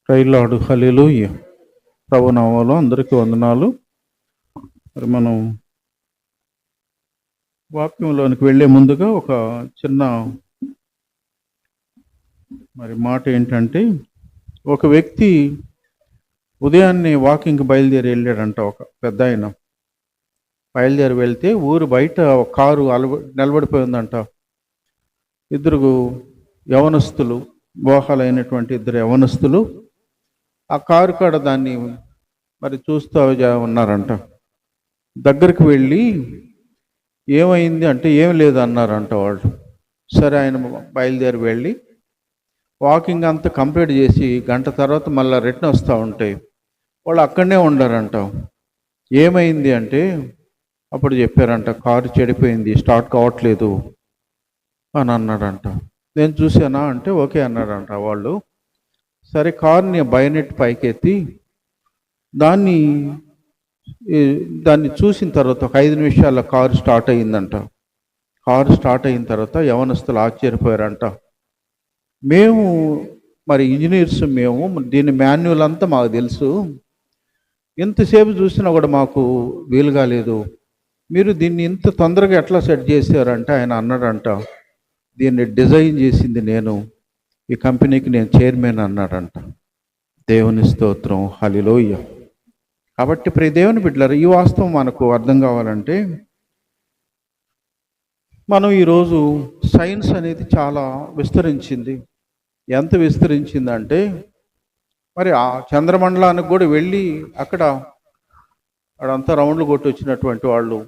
Praise lord, హల్లెలూయా. ప్రభు నామములో అందరికీ వందనాలు. మరి మనం వాక్యంలోనికి వెళ్ళే ముందుగా ఒక చిన్న మాట ఏంటంటే, ఒక వ్యక్తి ఉదయాన్నే వాకింగ్కి బయలుదేరి వెళ్ళాడంట. ఒక పెద్ద ఆయన బయలుదేరి వెళ్తే ఊరు బయట ఒక కారు నిలబడిపోయిందంట. ఇద్దరు యవనస్తులు, వివాహాలైనటువంటి ఇద్దరు యవనస్తులు ఆ కారు కాడ దాన్ని మరి చూస్తూ ఉన్నారంట. దగ్గరికి వెళ్ళి ఏమైంది అంటే ఏం లేదు అన్నారంట వాళ్ళు. సరే, ఆయన బయలుదేరి వెళ్ళి వాకింగ్ అంతా కంప్లీట్ చేసి గంట తర్వాత మళ్ళీ రిటర్న్ వస్తూ ఉంటాయి. వాళ్ళు అక్కడనే ఉండారంట. ఏమైంది అంటే అప్పుడు చెప్పారంట, కారు చెడిపోయింది, స్టార్ట్ కావట్లేదు అని అన్నాడంట. నేను చూసానా అంటే ఓకే అన్నారంట వాళ్ళు. సరే, కారుని బయనెట్ పైకెత్తి దాన్ని చూసిన తర్వాత ఒక 5 నిమిషాల కారు స్టార్ట్ అయ్యిందంట. కారు స్టార్ట్ అయిన తర్వాత యవనస్తులు ఆశ్చర్యపోయారంట. మేము మరి ఇంజనీర్స్, మేము దీని మాన్యువల్ అంతా మాకు తెలుసు, ఎంతసేపు చూసినా కూడా మాకు వీలు కాలేదు, మీరు దీన్ని ఇంత తొందరగా ఎట్లా సెట్ చేశారంటే ఆయన అన్నాడంట, దీన్ని డిజైన్ చేసింది నేను, ఈ కంపెనీకి నేను చైర్మన్ అన్నాడంట. దేవుని స్తోత్రం, హల్లెలూయా. కాబట్టి ప్రియ దేవుని బిడ్డలారా, ఈ వాస్తవం మనకు అర్థం కావాలంటే, మనం ఈరోజు సైన్స్ అనేది చాలా విస్తరించింది. ఎంత విస్తరించిందంటే మరి ఆ చంద్రమండలానికి కూడా వెళ్ళి అక్కడంతా రౌండ్లు కొట్టి వచ్చినటువంటి వాళ్ళు,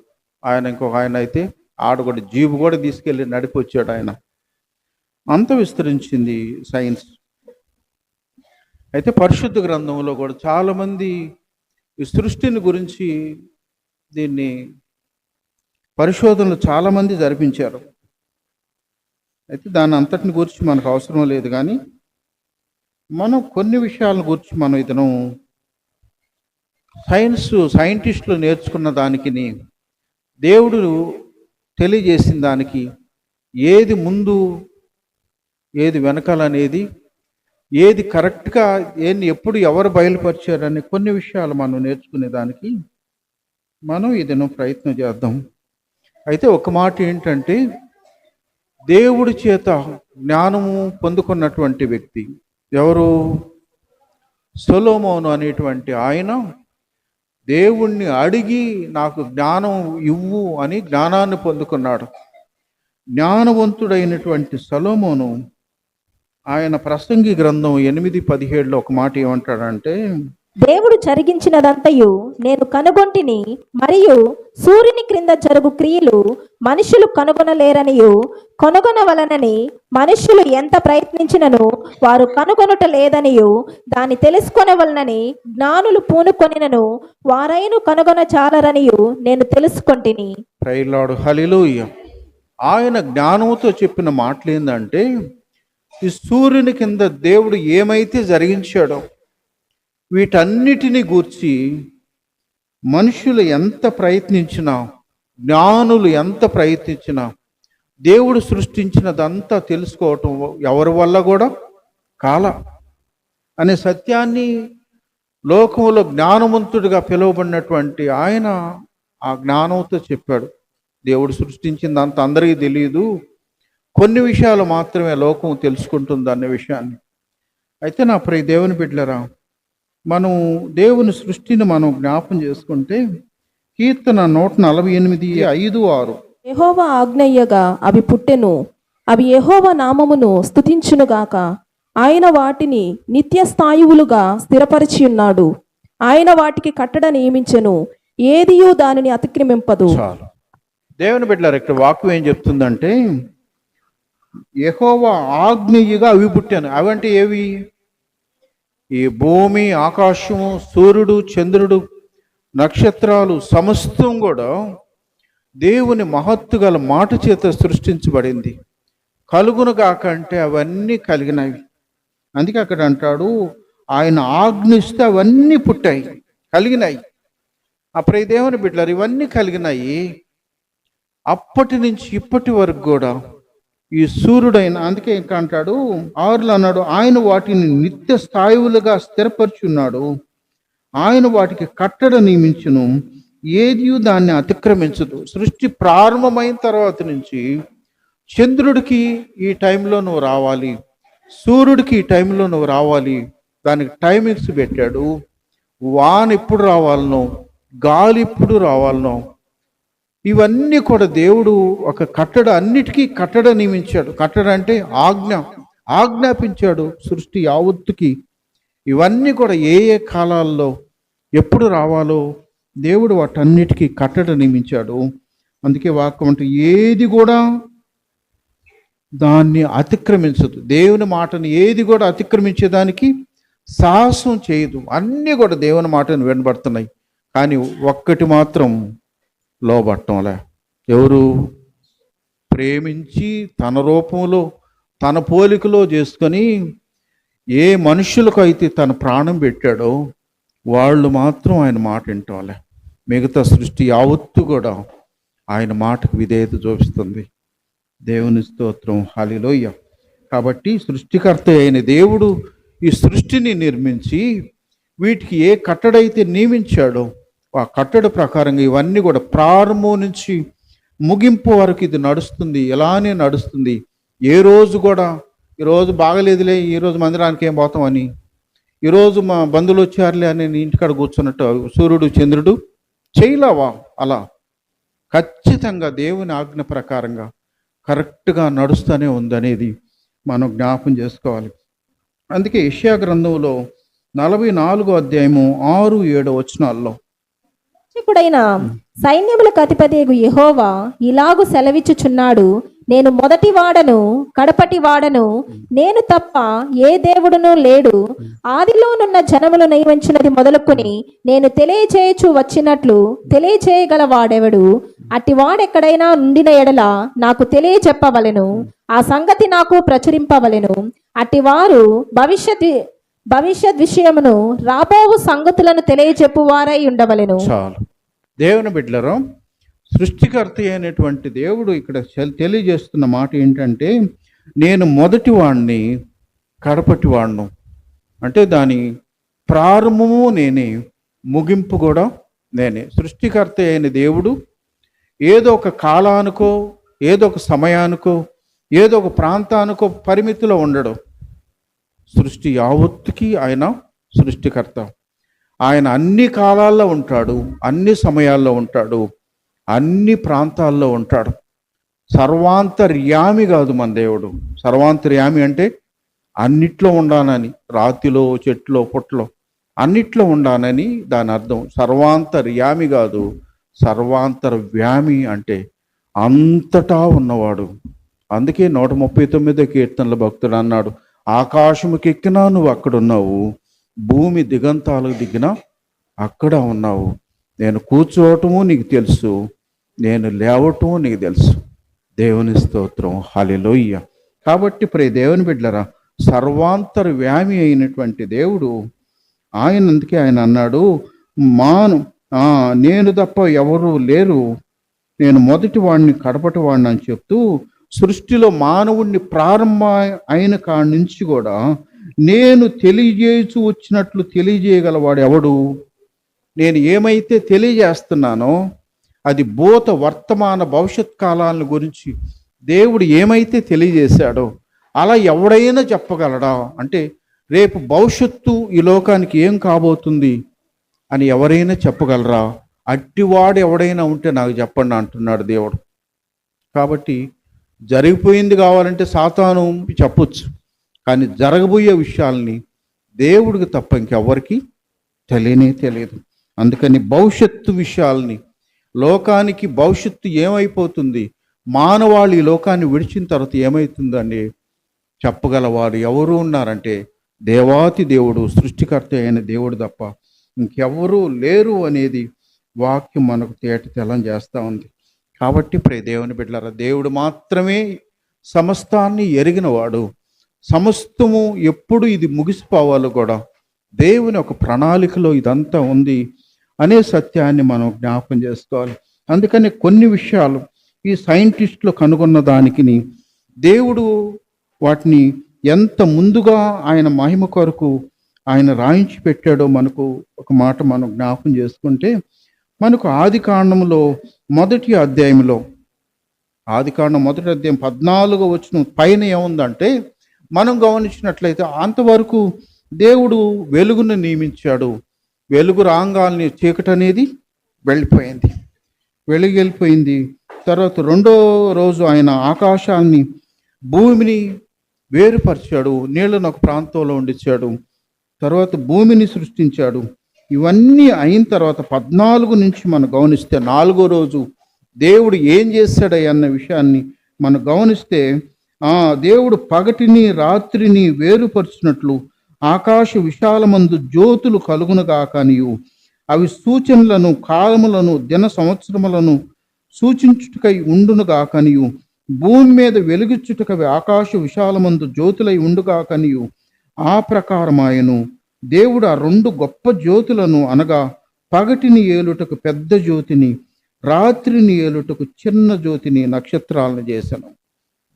ఇంకొక ఆయన అయితే ఆడ కూడా జీబు కూడా తీసుకెళ్ళి నడిపి వచ్చాడు ఆయన. అంత విస్తరించింది సైన్స్. అయితే పరిశుద్ధ గ్రంథంలో కూడా చాలామంది ఈ సృష్టిని గురించి దీన్ని పరిశోధనలు చాలామంది జరిపించారు. అయితే దాని అంతటిని గురించి మనకు అవసరం లేదు, కానీ మనం కొన్ని విషయాల గురించి మనం ఇతను సైంటిస్టులు నేర్చుకున్న దానికి, దేవుడు తెలియజేసిన దానికి ఏది ముందు ఏది వెనకాలనేది, ఏది కరెక్ట్గా ఎప్పుడు ఎవరు బయలుపరిచారని కొన్ని విషయాలు మనం నేర్చుకునే దానికి మనం ఇదను ప్రయత్నం చేద్దాం. అయితే ఒక మాట ఏంటంటే, దేవుడి చేత జ్ఞానము పొందుకున్నటువంటి వ్యక్తి ఎవరు? సొలొమోను అనేటువంటి ఆయన దేవుణ్ణి అడిగి నాకు జ్ఞానం ఇవ్వు అని జ్ఞానాన్ని పొందుకున్నాడు. జ్ఞానవంతుడైనటువంటి సొలొమోను ఆయన ప్రసంగి గ్రంథం 8:17 ఒక మాట ఏమంటాడంటే, దేవుడు జరిగించినదంతయు నేను కనుగొంటిని, మరియు సూర్యుని క్రింద జరుగు క్రియలు మనుషులు కనుగొనలేరనియు, కనుగొనవలనని మనుషులు ఎంత ప్రయత్నించినను వారు కనుగొనుట లేదనియు, దాన్ని తెలుసుకొనవలనని జ్ఞానులు పూనుకొనినను వారైను కనుగొన చాలరనియు నేను తెలుసుకొంటిని. ప్రైజ్ లార్డ్, హల్లెలూయా. ఆయన జ్ఞానంతో చెప్పిన మాటలు ఏంటంటే, ఈ సూర్యుని కింద దేవుడు ఏమైతే జరిగించాడో వీటన్నిటిని గూర్చి మనుషులు ఎంత ప్రయత్నించినా, జ్ఞానులు ఎంత ప్రయత్నించినా, దేవుడు సృష్టించినదంతా తెలుసుకోవటం ఎవరి వల్ల కూడా కాల అనే సత్యాన్ని లోకంలో జ్ఞానవంతుడిగా పిలువబడినటువంటి ఆయన ఆ జ్ఞానంతో చెప్పాడు. దేవుడు సృష్టించిందంతా అందరికీ తెలియదు, కొన్ని విషయాలు మాత్రమే లోకం తెలుసుకుంటుంది అనే విషయాన్ని. అయితే నా ప్రియ దేవుని బిడ్డలారా, మనం దేవుని సృష్టిని మనం జ్ఞాపం చేసుకుంటే కీర్తన 148:5-6, యెహోవా ఆజ్ఞయ్యగా అవి పుట్టెను, అవి యెహోవా నామమును స్తుతించునుగాక. ఆయన వాటిని నిత్య స్థాయువులుగా స్థిరపరిచి ఉన్నాడు. ఆయన వాటికి కట్టడ నియమించెను, ఏదియూ దానిని అతిక్రమింపదు. చాలు. దేవుని బిడ్డలారా, ఇక్కడ వాక్యం ఏం చెప్తుందంటే, యెహోవా ఆజ్ఞయ్యగా అవి పుట్టాను. అవంటే ఏవి? ఈ భూమి, ఆకాశము, సూర్యుడు, చంద్రుడు, నక్షత్రాలు సమస్తం కూడా దేవుని మహత్తు గల మాట చేత సృష్టించబడింది. కలుగునుగాక అంటే అవన్నీ కలిగినవి. అందుకే అక్కడ అంటాడు, ఆయన ఆజ్ఞిస్తే అవన్నీ పుట్టాయి, కలిగినాయి. అప్పుడు దేవుని బిడ్డలారు, ఇవన్నీ కలిగినాయి. అప్పటి నుంచి ఇప్పటి వరకు కూడా ఈ సూర్యుడైన, అందుకే ఇంకా అంటాడు 6లో అన్నాడు, ఆయన వాటిని నిత్య స్థాయువులుగా స్థిరపరుచున్నాడు, ఆయన వాటికి కట్టడ నియమించును, ఏది దాన్ని అతిక్రమించదు. సృష్టి ప్రారంభమైన తర్వాత నుంచి చంద్రుడికి ఈ టైంలో నువ్వు రావాలి, సూర్యుడికి ఈ టైంలో నువ్వు రావాలి, దానికి టైమింగ్స్ పెట్టాడు. వాన ఎప్పుడు రావాలనో, గాలి ఎప్పుడు రావాలనో, ఇవన్నీ కూడా దేవుడు ఒక కట్టడ, అన్నిటికీ కట్టడ నియమించాడు. కట్టడ అంటే ఆజ్ఞాపించాడు సృష్టి యావత్తుకి. ఇవన్నీ కూడా ఏ ఏ కాలాల్లో ఎప్పుడు రావాలో దేవుడు వాటన్నిటికీ కట్టడ నియమించాడు. అందుకే వాక్యం అంటే ఏది కూడా దాన్ని అతిక్రమించదు. దేవుని మాటను ఏది కూడా అతిక్రమించేదానికి సాహసం చేయదు. అన్నీ కూడా దేవుని మాటను వినబడుతున్నాయి, కానీ ఒక్కటి మాత్రం లోబట్టంలే. ఎవరు? ప్రేమించి తన రూపంలో తన పోలికలో చేసుకొని ఏ మనుషులకు అయితే తన ప్రాణం పెట్టాడో వాళ్ళు మాత్రం ఆయన మాట వింటాంలే. మిగతా సృష్టి యావత్తు కూడా ఆయన మాటకు విధేయత చూపిస్తుంది. దేవుని స్తోత్రం, హల్లెలూయా. కాబట్టి సృష్టికర్త అయిన దేవుడు ఈ సృష్టిని నిర్మించి వీటికి ఏ కట్టడైతే నియమించాడో ఆ కట్టడ ప్రకారంగా ఇవన్నీ కూడా ప్రారంభం నుంచి ముగింపు వరకు ఇది నడుస్తుంది, ఇలానే నడుస్తుంది. ఏ రోజు కూడా ఈరోజు బాగలేదులే, ఈరోజు మందిరానికి ఏం పోతామని, ఈరోజు మా బంధువులు వచ్చారులే అని నేను ఇంటికాడ కూర్చున్నట్టు సూర్యుడు చంద్రుడు చేయలేవా? అలా ఖచ్చితంగా దేవుని ఆజ్ఞ ప్రకారంగా కరెక్ట్గా నడుస్తూనే ఉందనేది మనం జ్ఞాపం చేసుకోవాలి. అందుకే యెషయా గ్రంథంలో 44వ అధ్యాయము 6-7 వచనాల్లో రక్షకుడైన సైన్యములకు అధిపతియగు యెహోవా ఇలాగు సెలవిచ్చుచున్నాడు, నేను మొదటి వాడను కడపటి వాడను, నేను తప్ప ఏ దేవుడును లేడు. ఆదిలోనున్న జనములు నియమించినది మొదలుకొని నేను తెలియచేయచు వచ్చినట్లు తెలియచేయగల వాడెవడు? అట్టి వాడెక్కడైనా ఉండిన ఎడల నాకు తెలియచెప్పవలెను, ఆ సంగతి నాకు ప్రచురింపవలెను. అట్టి వారు భవిష్యత్ విషయమును రాబోవు సంగతులను తెలియచెప్పువారై ఉండవలెను. చాలు. దేవుని బిడ్డలారా, సృష్టికర్త అయినటువంటి దేవుడు ఇక్కడ తెలియజేస్తున్న మాట ఏంటంటే, నేను మొదటి వాడిని కడపటి వాడిను. అంటే దాని ప్రారంభము నేనే, ముగింపు కూడా నేనే. సృష్టికర్త అయిన దేవుడు ఏదో ఒక కాలానికో, ఏదో ఒక సమయానికో, ఏదో ఒక ప్రాంతానికో పరిమితిలో ఉండడు. సృష్టి యావత్తుకి ఆయన సృష్టికర్త. ఆయన అన్ని కాలాల్లో ఉంటాడు, అన్ని సమయాల్లో ఉంటాడు, అన్ని ప్రాంతాల్లో ఉంటాడు. సర్వాంతర్యామి కాదు మన దేవుడు. సర్వాంతర్యామి అంటే అన్నిట్లో ఉండానని, రాతిలో చెట్లో పుట్లో అన్నిట్లో ఉండానని దాని అర్థం. సర్వాంతర్యామి కాదు, సర్వాంతర్వ్యామి అంటే అంతటా ఉన్నవాడు. అందుకే 139వ కీర్తనల భక్తుడు అన్నాడు, ఆకాశముకి ఎక్కినా నువ్వు అక్కడున్నావు, భూమి దిగంతాలకు దిగినా అక్కడ ఉన్నావు. నేను కూర్చోవటము నీకు తెలుసు, నేను లేవటము నీకు తెలుసు. దేవుని స్తోత్రం, హల్లెలూయా. కాబట్టి దేవుని బిడ్డలారా, సర్వాంతర్వ్యామి అయినటువంటి దేవుడు ఆయన. అందుకే ఆయన అన్నాడు, నేను తప్ప ఎవరు లేరు, నేను మొదటి వాడిని కడపటి వాడిని అని చెప్తూ సృష్టిలో మానవుణ్ణి ప్రారంభ అయిన కాడి నుంచి కూడా నేను తెలియజేయచు వచ్చినట్లు తెలియజేయగలవాడు ఎవడు? నేను ఏమైతే తెలియజేస్తున్నానో అది భూత వర్తమాన భవిష్యత్ కాలాల గురించి దేవుడు ఏమైతే తెలియజేశాడో అలా ఎవడైనా చెప్పగలడా? అంటే రేపు భవిష్యత్తు ఈ లోకానికి ఏం కాబోతుంది అని ఎవరైనా చెప్పగలరా? అట్టివాడు ఎవడైనా ఉంటే నాకు చెప్పండి అంటున్నాడు దేవుడు. కాబట్టి జరిగిపోయింది కావాలంటే సాతాను చెప్పొచ్చు, కానీ జరగబోయే విషయాల్ని దేవుడికి తప్ప ఇంకెవ్వరికి తెలియదు. అందుకని భవిష్యత్తు విషయాల్ని, లోకానికి భవిష్యత్తు ఏమైపోతుంది, మానవాళి ఈ లోకాన్ని విడిచిన తర్వాత ఏమవుతుందని చెప్పగలవారు ఎవరు ఉన్నారంటే దేవాతి దేవుడు, సృష్టికర్త అయిన దేవుడు తప్ప ఇంకెవరూ లేరు అనేది వాక్యం మనకు తెలం చేస్తూ ఉంది. కాబట్టి దేవుని బిడ్డలారా, దేవుడు మాత్రమే సమస్తాన్ని ఎరిగినవాడు. సమస్తము ఎప్పుడు ఇది ముగిసిపోవాలో కూడా దేవుని ఒక ప్రణాళికలో ఇదంతా ఉంది అనే సత్యాన్ని మనం జ్ఞాపకం చేసుకోవాలి. అందుకని కొన్ని విషయాలు ఈ సైంటిస్టులు కనుగొన్న దానికి దేవుడు వాటిని ఎంత ముందుగా ఆయన మహిమ కొరకు ఆయన రాయించి పెట్టాడో మనకు ఒక మాట మనం జ్ఞాపకం చేసుకుంటే, మనకు ఆదికాండంలో మొదటి అధ్యాయంలో, ఆదికాండం మొదటి అధ్యాయం 14వ వచనం పైన ఏముందంటే, మనం గమనించినట్లయితే అంతవరకు దేవుడు వెలుగును నియమించాడు. వెలుగు రాగాల్ని చీకటి అనేది వెళ్ళిపోయింది, వెలుగు వెళ్ళిపోయింది. తర్వాత రెండో రోజు ఆయన ఆకాశాన్ని భూమిని వేరుపరిచాడు, నీళ్ళను ఒక ప్రాంతంలో ఉండిచ్చాడు. తర్వాత భూమిని సృష్టించాడు. ఇవన్నీ అయిన తర్వాత 14 నుంచి మనం గమనిస్తే 4వ రోజు దేవుడు ఏం చేశాడన్న విషయాన్ని మనం గమనిస్తే, దేవుడు పగటిని రాత్రిని వేరుపరిచినట్లు ఆకాశ విశాలమందు జ్యోతులు కలుగునుగాకనియు, అవి సూచనలను కాలములను దిన సంవత్సరములను సూచించుటకై ఉండునుగాకనియు, భూమి మీద వెలుగుచ్చుటకవి ఆకాశ విశాలమందు జ్యోతులై ఉండుగాకనియు, ఆ ప్రకారమాయను. దేవుడు ఆ 2 గొప్ప జ్యోతులను, అనగా పగటిని ఏలుటకు పెద్ద జ్యోతిని, రాత్రిని ఏలుటకు చిన్న జ్యోతిని, నక్షత్రాలను చేశాను.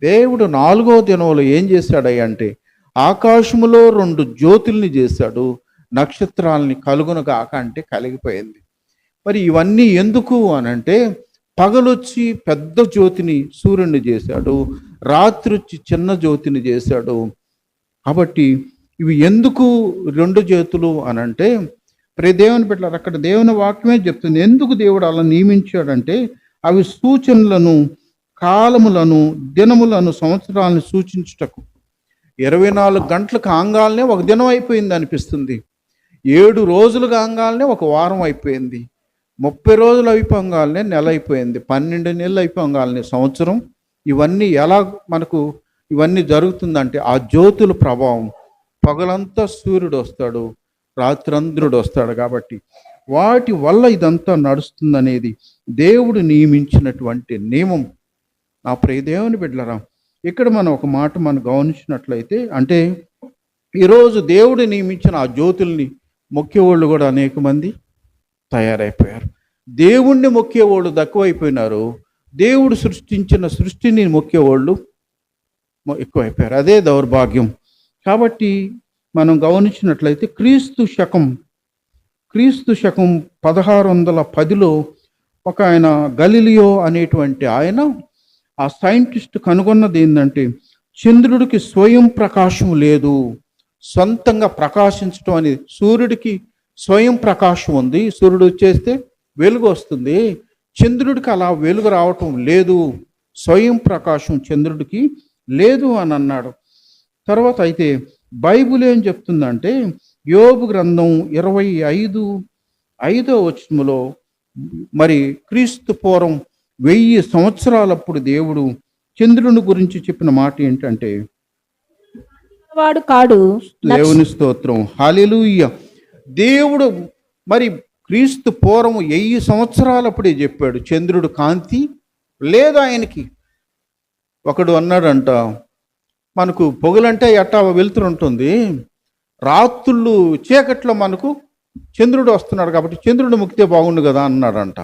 దేవుడు 4వ దినంలో ఏం చేశాడంటే, ఆకాశములో 2 జ్యోతుల్ని చేశాడు, నక్షత్రాలని కలుగునుగాక అంటే కలిగిపోయింది. మరి ఇవన్నీ ఎందుకు అనంటే, పగలొచ్చి పెద్ద జ్యోతిని సూర్యుడిని చేశాడు, రాత్రి వచ్చి చిన్న జ్యోతిని చేశాడు. కాబట్టి ఇవి ఎందుకు 2 జ్యోతులు అనంటే, దేవుని బిడ్డలారా, అక్కడ దేవుని వాక్యమే చెప్తుంది ఎందుకు దేవుడు అలా నియమించాడంటే, అవి సూచనలను కాలములను దినములను సంవత్సరాలను సూచించుటకు. 24 గంటలు కాంగాలనే ఒక దినం అయిపోయింది అనిపిస్తుంది, 7 రోజులు కాంగాలనే ఒక వారం అయిపోయింది, 30 రోజులు అయిపోగాలనే నెల అయిపోయింది, 12 నెలలు అయిపోగాలనే సంవత్సరం. ఇవన్నీ ఎలా మనకు ఇవన్నీ జరుగుతుందంటే, ఆ జ్యోతుల ప్రభావం. పగలంతా సూర్యుడు వస్తాడు, రాత్రంధ్రుడు వస్తాడు. కాబట్టి వాటి వల్ల ఇదంతా నడుస్తుందనేది దేవుడు నియమించినటువంటి నియమం. నా ప్రియ దేవుని బిడ్డలారా, ఇక్కడ మనం ఒక మాట మనం గమనించినట్లయితే, అంటే ఈరోజు దేవుడు నియమించిన ఆ జ్యోతుల్ని మొక్కేవాళ్ళు కూడా అనేక మంది తయారైపోయారు. దేవుణ్ణి మొక్కేవాళ్ళు తక్కువైపోయినారు, దేవుడు సృష్టించిన సృష్టిని మొక్కేవాళ్ళు ఎక్కువైపోయారు. అదే దౌర్భాగ్యం. కాబట్టి మనం గమనించినట్లయితే క్రీస్తు శకం 1610లో ఒక ఆయన గలీలియో అనేటువంటి ఆయన, ఆ సైంటిస్ట్ కనుగొన్నది ఏంటంటే, చంద్రుడికి స్వయం ప్రకాశం లేదు, సొంతంగా ప్రకాశించడం అనేది. సూర్యుడికి స్వయం ప్రకాశం ఉంది, సూర్యుడు వచ్చేస్తే వెలుగు వస్తుంది, చంద్రుడికి అలా వెలుగు రావటం లేదు, స్వయం ప్రకాశం చంద్రుడికి లేదు అని అన్నాడు. తర్వాత అయితే బైబిల్ ఏం చెప్తుందంటే, యోబు గ్రంథం 25:5 వచనంలో, మరి క్రీస్తు పూర్వం 1000 సంవత్సరాలప్పుడు దేవుడు చంద్రుని గురించి చెప్పిన మాట ఏంటంటే, వాడు కాడు. దేవుని స్తోత్రం, హల్లెలూయా. దేవుడు మరి క్రీస్తు పూర్వం 1000 సంవత్సరాలప్పుడే చెప్పాడు, చంద్రుడు కాంతి లేదు ఆయనకి. ఒకడు అన్నాడంట, మనకు పొగలంటే ఎట్టా వెలుతురు ఉంటుంది, రాత్రుళ్ళు చీకట్లో మనకు చంద్రుడు వస్తున్నాడు కాబట్టి చంద్రుడు ముక్కితే బాగుండు కదా అన్నాడంట.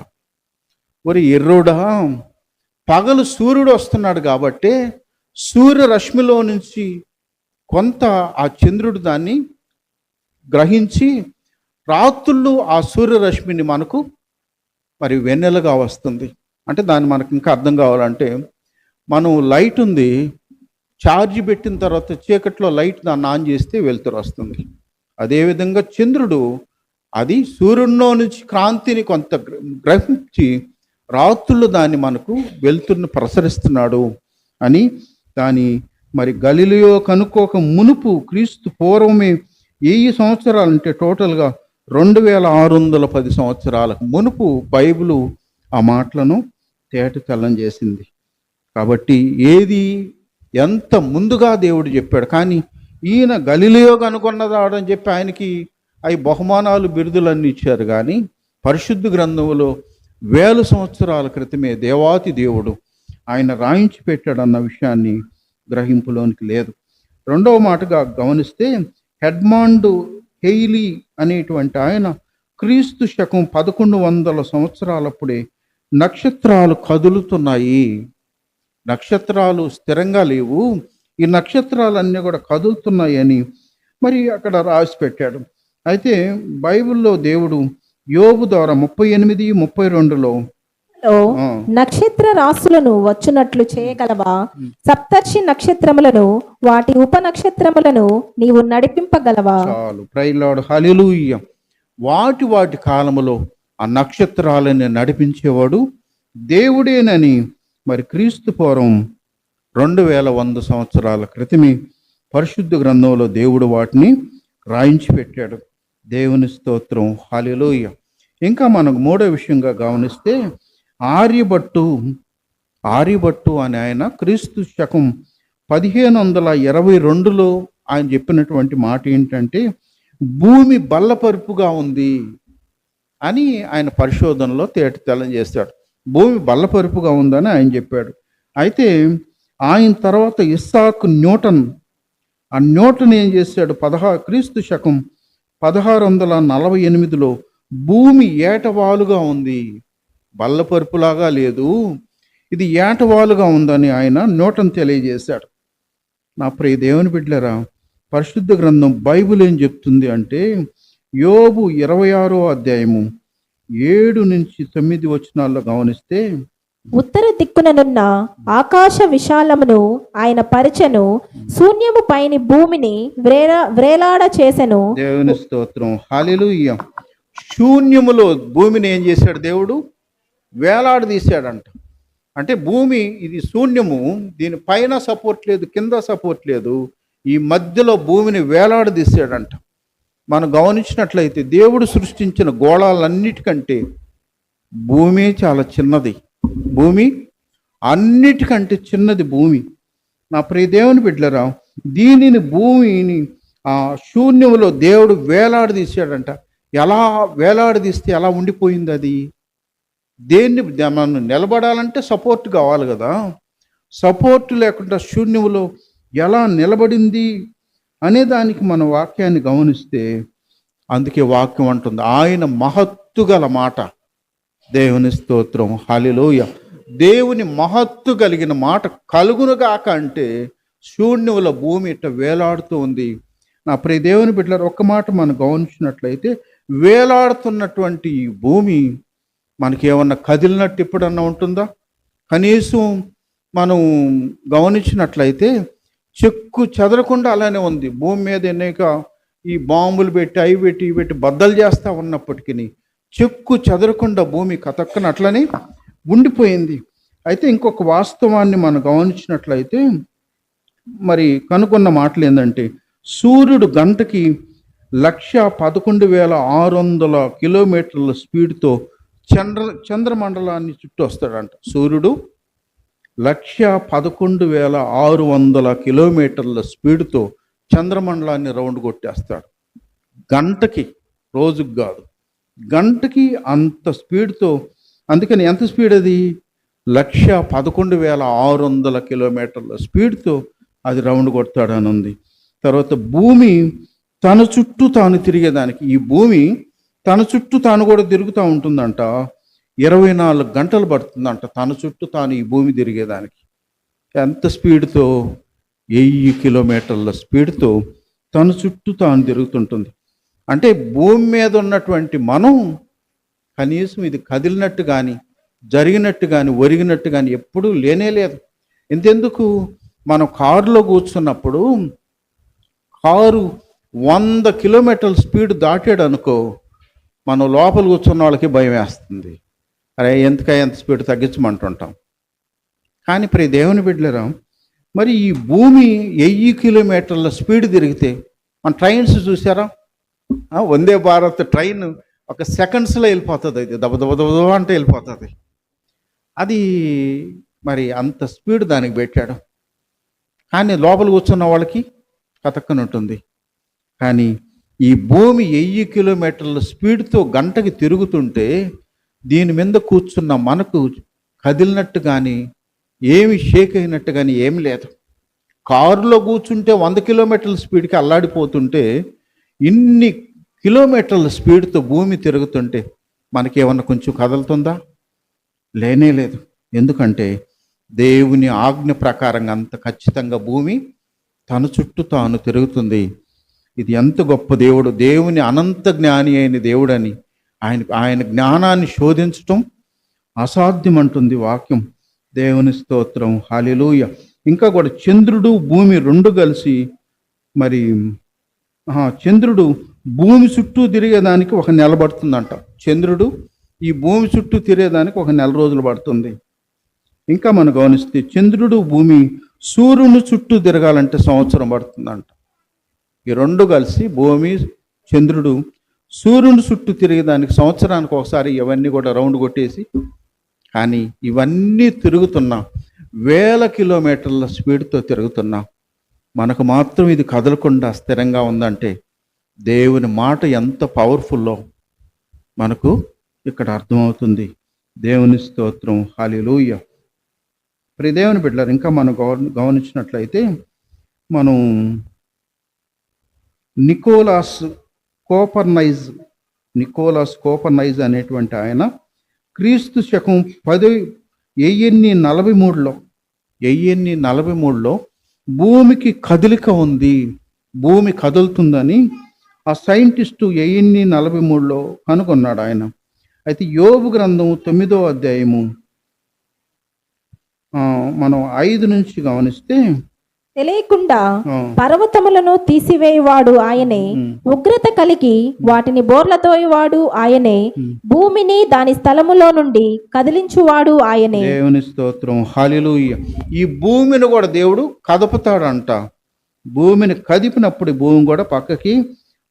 మరి ఎర్రోడా, పగలు సూర్యుడు వస్తున్నాడు కాబట్టి సూర్యరశ్మిలో నుంచి కొంత ఆ చంద్రుడు దాన్ని గ్రహించి రాత్రుళ్ళు ఆ సూర్యరశ్మిని మనకు మరి వెన్నెలగా వస్తుంది. అంటే దాన్ని మనకు ఇంకా అర్థం కావాలంటే, మనం లైట్ ఉంది, ఛార్జ్ పెట్టిన తర్వాత చీకట్లో లైట్ దాన్ని ఆన్ చేస్తే వెలుతురు వస్తుంది. అదేవిధంగా చంద్రుడు అది సూర్యుడిలో నుంచి క్రాంతిని కొంత గ్రహించి రాత్రులు దాన్ని మనకు వెలుతురుని ప్రసరిస్తున్నాడు అని దాని మరి గలీలియో కనుక్కోక మునుపు క్రీస్తు పూర్వమే 1000 సంవత్సరాలు, అంటే టోటల్గా 2610 సంవత్సరాలకు మునుపు బైబిలు ఆ మాటలను తేటతెల్లం చేసింది. కాబట్టి ఏది ఎంత ముందుగా దేవుడు చెప్పాడు. కానీ ఈయన గలీలియో కనుగొన్నదాడని చెప్పి ఆయనకి అవి బహుమానాలు బిరుదులన్నీ ఇచ్చారు. కానీ పరిశుద్ధ గ్రంథంలో 1000 సంవత్సరాల క్రితమే దేవాతి దేవుడు ఆయన రాయించి పెట్టాడన్న విషయాన్ని గ్రహింపులోనికి లేదు. రెండవ మాటగా గమనిస్తే, ఎడ్మండ్ హెయిలీ అనేటువంటి ఆయన క్రీస్తు శకం 1100 సంవత్సరాలప్పుడే నక్షత్రాలు కదులుతున్నాయి, నక్షత్రాలు స్థిరంగా లేవు, ఈ నక్షత్రాలన్నీ కూడా కదులుతున్నాయని మరి అక్కడ రాసి పెట్టాడు. అయితే బైబిల్లో దేవుడు యోబు ద్వారా 38:32లో నక్షత్ర రాసులను వచ్చునట్లు చేయగలవా? సప్తర్షి నక్షత్రములను వాటి ఉప నక్షత్రములను నీవు నడిపింపగలవా? చాలు, ప్రైలాడు, హల్లెలూయా. వాటి కాలములో ఆ నక్షత్రాలని నడిపించేవాడు దేవుడేనని మరి క్రీస్తు పూర్వం 2100 సంవత్సరాల క్రితమే పరిశుద్ధ గ్రంథంలో దేవుడు వాటిని రాయించి పెట్టాడు. దేవుని స్తోత్రం, హల్లెలూయా. ఇంకా మనకు మూడో విషయంగా గమనిస్తే ఆర్యభట్టు అని ఆయన క్రీస్తు శకం 1522లో ఆయన చెప్పినటువంటి మాట ఏంటంటే, భూమి బల్లపరుపుగా ఉంది అని ఆయన పరిశోధనలో తేటతెల్లం చేశాడు. భూమి బల్లపరుపుగా ఉందని ఆయన చెప్పాడు. అయితే ఆయన తర్వాత ఇస్సాక్ న్యూటన్, ఆ న్యూటన్ ఏం చేశాడు, క్రీస్తు శకం 1648లో భూమి ఏటవాలుగా ఉంది, బల్లపరుపులాగా లేదు, ఇది ఏటవాలుగా ఉందని ఆయన న్యూటన్ తెలియజేశాడు. నా ప్రియ దేవుని బిడ్డలారా, పరిశుద్ధ గ్రంథం బైబిల్ ఏం చెప్తుంది అంటే, యోబు 26వ అధ్యాయము 7-9 వచనాల్లో గమనిస్తే, ఉత్తర దిక్కుననున్న ఆకాశ విశాలమును ఆయన పరిచెను, శూన్యము పైని భూమిని వ్రేలాడ చేసెను. దేవుని స్తోత్రం, హల్లెలూయా. శూన్యములో భూమిని ఏం చేశాడు దేవుడు? వేలాడదీశాడంట. అంటే భూమి ఇది శూన్యము, దీని పైన సపోర్ట్ లేదు, కింద సపోర్ట్ లేదు, ఈ మధ్యలో భూమిని వేలాడదీశాడంట. మనం గమనించినట్లయితే దేవుడు సృష్టించిన గోళాలన్నిటికంటే భూమి చాలా చిన్నది. భూమి అన్నిటికంటే చిన్నది భూమి. నా ప్రియ దేవుని బిడ్డలారా, భూమిని ఆ శూన్యములో దేవుడు వేలాడదీశాడంట. ఎలా వేలాడదీస్తే ఎలా ఉండిపోయింది అది? దేన్ని మనం నిలబడాలంటే సపోర్ట్ కావాలి కదా, సపోర్ట్ లేకుండా శూన్యములో ఎలా నిలబడింది అనే దానికి మన వాక్యాన్ని గమనిస్తే, అందుకే వాక్యం అంటుంది, ఆయన మహత్తు గల మాట. దేవుని స్తోత్రం, హల్లెలూయా. దేవుని మహత్తు కలిగిన మాట కలుగునుగాక అంటే శూన్యముల భూమి ఇట్ట వేలాడుతూ ఉంది. నా ప్రియ దేవుని బిడ్డలారా, ఒక్క మాట మనం గమనించినట్లయితే, వేలాడుతున్నటువంటి ఈ భూమి మనకేమన్నా కదిలినట్టు ఎప్పుడన్నా ఉంటుందా? కనీసం మనం గమనించినట్లయితే చెక్కు చెదరకుండా అలానే ఉంది. భూమి మీద అనేక ఈ బాంబులు పెట్టి అవి పెట్టి ఇవి పెట్టి బద్దలు చేస్తూ ఉన్నప్పటికీ చెక్కు చెదరకుండా భూమి కతక్కన అట్లనే ఉండిపోయింది. అయితే ఇంకొక వాస్తవాన్ని మనం గమనించినట్లయితే మరి కనుక్కున్న మాటలు ఏంటంటే, సూర్యుడు గంటకి 111,600 కిలోమీటర్ల స్పీడ్తో చంద్రమండలాన్ని చుట్టూ వస్తాడంట. సూర్యుడు 111,600 కిలోమీటర్ల స్పీడ్తో చంద్రమండలాన్ని రౌండ్ కొట్టేస్తాడు గంటకి, రోజుకు కాదు, గంటకి అంత స్పీడ్తో. అందుకని ఎంత స్పీడ్ అది? 111,600 కిలోమీటర్ల స్పీడ్తో అది రౌండ్ కొడతాడని ఉంది. తర్వాత భూమి తన చుట్టూ తాను తిరిగేదానికి, ఈ భూమి తన చుట్టూ తాను కూడా తిరుగుతూ ఉంటుందంట. 24 గంటలు పడుతుందంట తన చుట్టూ తాను ఈ భూమి తిరిగేదానికి. ఎంత స్పీడ్తో? 1000 కిలోమీటర్ల స్పీడ్తో తన చుట్టూ తాను తిరుగుతుంటుంది. అంటే భూమి మీద ఉన్నటువంటి మనం కనీసం ఇది కదిలినట్టు కానీ, జరిగినట్టు కానీ, ఒరిగినట్టు కానీ ఎప్పుడూ లేనేలేదు. ఇంతెందుకు, మనం కారులో కూర్చున్నప్పుడు కారు 100 కిలోమీటర్ల స్పీడ్ దాటాడు అనుకో, మనం లోపల కూర్చున్న వాళ్ళకి భయం వేస్తుంది. అరే ఎంత స్పీడ్ తగ్గించమంటుంటాం. కానీ ప్రియ దేవుని బిడ్డలారా, మరి ఈ భూమి 1000 కిలోమీటర్ల స్పీడ్ తిరిగితే, మన ట్రైన్స్ చూసారా? వందే భారత్ ట్రైన్ ఒక సెకండ్స్లో వెళ్ళిపోతుంది. అది దబ అంటే వెళ్ళిపోతుంది. అది మరి అంత స్పీడ్ దానికి పెట్టాడు. కానీ లోపల కూర్చున్న వాళ్ళకి కతక్కని ఉంటుంది. కానీ ఈ భూమి 1000 కిలోమీటర్ల స్పీడ్తో గంటకి తిరుగుతుంటే దీని మీద కూర్చున్న మనకు కదిలినట్టు కానీ, ఏమి షేక్ అయినట్టు కానీ ఏమి లేదు. కారులో కూర్చుంటే 100 కిలోమీటర్ల స్పీడ్కి అల్లాడిపోతుంటే, ఇన్ని కిలోమీటర్ల స్పీడ్తో భూమి తిరుగుతుంటే మనకేమన్నా కొంచెం కదులుతుందా? లేనే లేదు. ఎందుకంటే దేవుని ఆజ్ఞ ప్రకారంగా అంత ఖచ్చితంగా భూమి తన చుట్టూ తాను తిరుగుతుంది. ఇది ఎంత గొప్ప దేవుడు, దేవుని అనంత జ్ఞాని అయిన దేవుడని ఆయన జ్ఞానాన్ని శోధించటం అసాధ్యం అంటుంది వాక్యం. దేవుని స్తోత్రం, హల్లెలూయా. ఇంకా కూడా చంద్రుడు భూమి రెండు కలిసి మరి చంద్రుడు భూమి చుట్టూ తిరిగేదానికి ఒక నెల పడుతుందంట. చంద్రుడు ఈ భూమి చుట్టూ తిరిగేదానికి ఒక నెల రోజులు పడుతుంది. ఇంకా మనం గమనిస్తే చంద్రుడు భూమి సూర్యుని చుట్టూ తిరగాలంటే సంవత్సరం పడుతుందంట. ఈ రెండు కలిసి భూమి చంద్రుడు సూర్యుని చుట్టూ తిరిగేదానికి సంవత్సరానికి ఒకసారి ఇవన్నీ కూడా రౌండ్ కొట్టేసి, కానీ ఇవన్నీ తిరుగుతున్నా 1000 కిలోమీటర్ల స్పీడ్తో తిరుగుతున్నా మనకు మాత్రం ఇది కదలకుండా స్థిరంగా ఉందంటే దేవుని మాట ఎంత పవర్ఫుల్లో మనకు ఇక్కడ అర్థమవుతుంది. దేవుని స్తోత్రం, హల్లెలూయా. ప్రియ దేవుని బిడ్డలారా, ఇంకా మనం గమనించినట్లయితే మనం నికోలాస్ కోపర్నైజ్ అనేటువంటి ఆయన క్రీస్తు శకం 1043లో భూమికి కదలిక ఉంది, భూమి కదులుతుందని ఆ సైంటిస్టు 1043లో కనుగొన్నాడు ఆయన. అయితే యోబు గ్రంథం 9వ అధ్యాయము మనం 5 నుంచి గమనిస్తే, తెలియకుండా పర్వతములను తీసివేయవాడు ఆయనే, ఉగ్రత కలిగి వాటిని బోర్లతోయవాడు ఆయనే, భూమిని దాని స్థలములో నుండి కదిలించువాడు ఆయనే. దేవుని స్తోత్రం, హల్లెలూయా. ఈ భూమిని కూడా దేవుడు కదుపుతాడంట. భూమిని కదిపినప్పుడు భూమి కూడా పక్కకి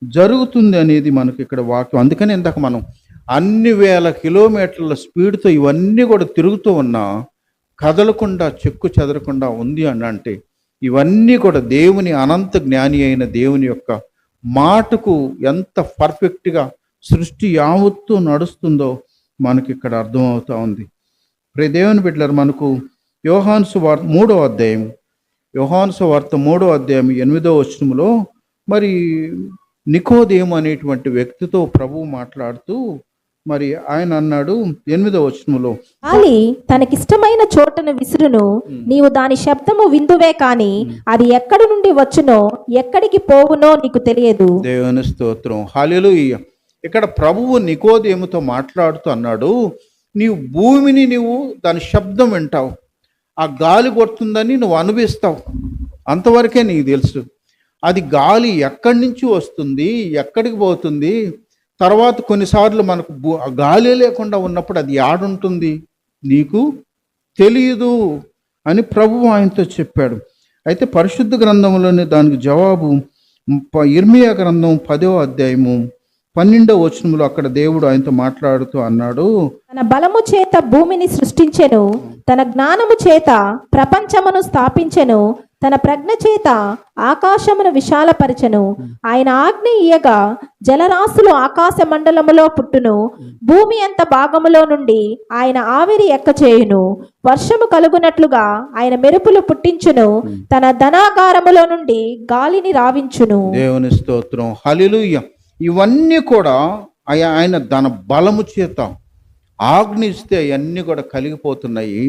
జరుగుతుంది అనేది మనకి ఇక్కడ వాక్యం. అందుకని ఇందాక మనం అన్ని 1000 కిలోమీటర్ల స్పీడ్తో ఇవన్నీ కూడా తిరుగుతూ ఉన్నా కదలకుండా చెక్కు చెదరకుండా ఉంది అని అంటే ఇవన్నీ కూడా దేవుని అనంత జ్ఞాని అయిన దేవుని యొక్క మాటకు ఎంత పర్ఫెక్ట్గా సృష్టి యావత్తు నడుస్తుందో మనకి ఇక్కడ అర్థమవుతా ఉంది. ప్రియ దేవుని బిడ్డలారా, మనకు యోహాను సువార్త 3వ అధ్యాయం 8వ వచనములో మరి నికోదేము అనేటువంటి వ్యక్తితో ప్రభువు మాట్లాడుతూ మరి ఆయన అన్నాడు 8వ వచనములో, గాలి తనకిష్టమైన చోటను విసురును, నీవు దాని శబ్దము విందువే కాని అది ఎక్కడి నుండి వచ్చునో ఎక్కడికి పోవునో నీకు తెలియదు. దేవుని స్తోత్రం, హల్లెలూయా. ఇక్కడ ప్రభువు నికోదేముతో మాట్లాడుతూ అన్నాడు, నీవు భూమిని నీవు దాని శబ్దం వింటావు, ఆ గాలి కొడుతుందని నువ్వు అనుభవిస్తావు, అంతవరకే నీకు తెలుసు. అది గాలి ఎక్కడి నుంచి వస్తుంది, ఎక్కడికి పోతుంది, తర్వాత కొన్నిసార్లు మనకు గాలి లేకుండా ఉన్నప్పుడు అది యాడుంటుంది నీకు తెలియదు అని ప్రభువు ఆయనతో చెప్పాడు. అయితే పరిశుద్ధ గ్రంథంలోని దానికి జవాబు ఇర్మియా గ్రంథం 10వ అధ్యాయము 12వ వచనములో అక్కడ దేవుడు ఆయనతో మాట్లాడుతూ అన్నాడు, తన బలము చేత భూమిని సృష్టించెను, తన జ్ఞానము చేత ప్రపంచమును స్థాపించెను, తన ప్రజ్ఞ చేత ఆకాశమును విశాలపరచెను. ఆయన ఆజ్ఞ ఇయ్యగా జలరాశులు ఆకాశ మండలములో పుట్టును, భూమి అంత భాగములో నుండి ఆయన ఆవిరి ఎక్కచేయును, వర్షము కలుగునట్లుగా ఆయన మెరుపులు పుట్టించును, తన ధనాగారములో నుండి గాలిని రావించును. దేవుని స్తోత్రం, హల్లెలూయా. ఇవన్నీ కూడా ఆయన తన బలము చేత ఆజ్ఞ ఇస్తే అవన్నీ కూడా కలిగిపోతున్నాయి.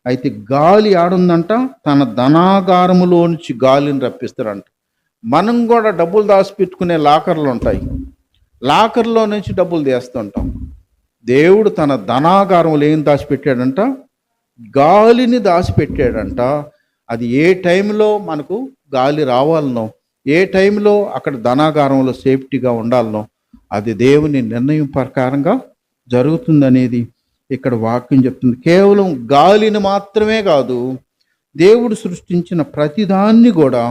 అయితే గాలి ఆడుందంట, తన ధనాగారములో నుంచి గాలిని రప్పిస్తారంట. మనం కూడా డబ్బులు దాచిపెట్టుకునే లాకర్లు ఉంటాయి, లాకర్లో నుంచి డబ్బులు తీస్తుంటాం. దేవుడు తన ధనాగారములు ఏం దాచిపెట్టాడంట, గాలిని దాచిపెట్టాడంట. అది ఏ టైంలో మనకు గాలి రావాలనో, ఏ టైంలో అక్కడ ధనాగారంలో సేఫ్టీగా ఉండాలనో అది దేవుని నిర్ణయం ప్రకారంగా జరుగుతుందనేది ఇక్కడ వాక్యం చెప్తుంది. కేవలం గాలిని మాత్రమే కాదు, దేవుడు సృష్టించిన ప్రతిదాన్ని కూడా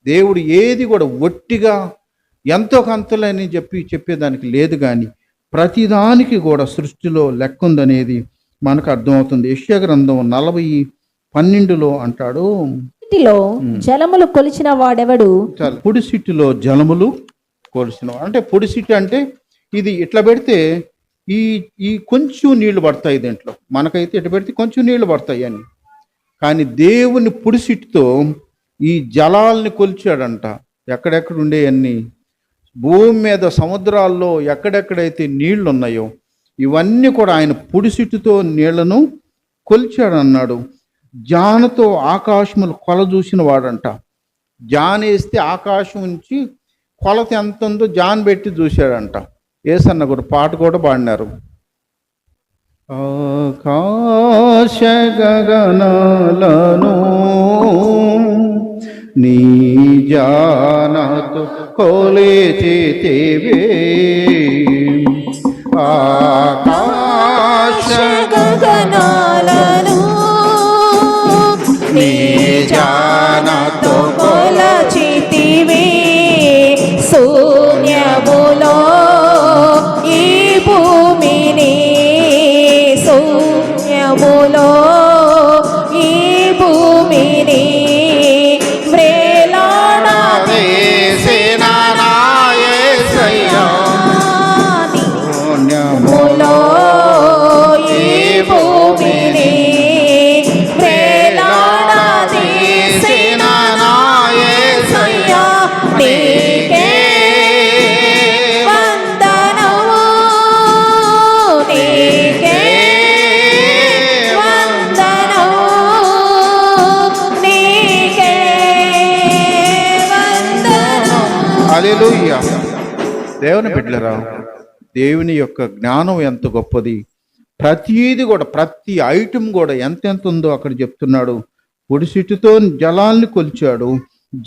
దేవుడు ఏది కూడా ఒట్టిగా ఎంతో కొంతలని చెప్పేదానికి లేదు, కానీ ప్రతిదానికి కూడా సృష్టిలో లెక్క ఉందనేది మనకు అర్థమవుతుంది. యెషయా గ్రంథం 40:12 అంటాడు, జలములు కొలిచిన వాడెవడు, పొడిసిటిలో జలములు కొలిచిన, అంటే పొడిసిటి అంటే ఇది ఇట్లా పెడితే ఈ కొంచెం నీళ్లు పడతాయి దీంట్లో, మనకైతే ఇట్లా పెడితే కొంచెం నీళ్లు పడతాయి అని, కానీ దేవుని పొడిసిటితో ఈ జలాల్ని కొలిచాడంట. ఎక్కడెక్కడ ఉండే అన్ని భూమి మీద సముద్రాల్లో ఎక్కడెక్కడైతే నీళ్లు ఉన్నాయో ఇవన్నీ కూడా ఆయన పొడిసిటితో నీళ్లను కొలిచాడు అన్నాడు. జానతో ఆకాశములు కొల చూసిన వాడంట. జాన్ వేస్తే ఆకాశం నుంచి కొలత ఎంత ఉందో జాన్ పెట్టి చూశాడంట. ఏసన్న కూడా పాట కూడా పాడినారు. ఆకాశ గగనాలను నీ జానతో కొలిచితివే, ఆకాశ గగనాలను నీ జానతో కొలచితివే, శూన్యములో ఈ భూమిని, శూన్యములో ఈ భూమిని వేసిన నా యేసయ్యా, శూన్యములో ఈ భూమిని వేలాడదీసిన నా యేసయ్యా, నీకే వందనము, నీకే వందనము, నీకే వందనము. హల్లెలూయా. దేవుని బిడ్డలారా, దేవుని యొక్క జ్ఞానం ఎంత గొప్పది. ప్రతిది కూడా, ప్రతి ఐటెం కూడా ఎంతెంత ఉందో అక్కడ చెప్తున్నాడు. పొడిసిటితో జలాల్ని కొలిచాడు,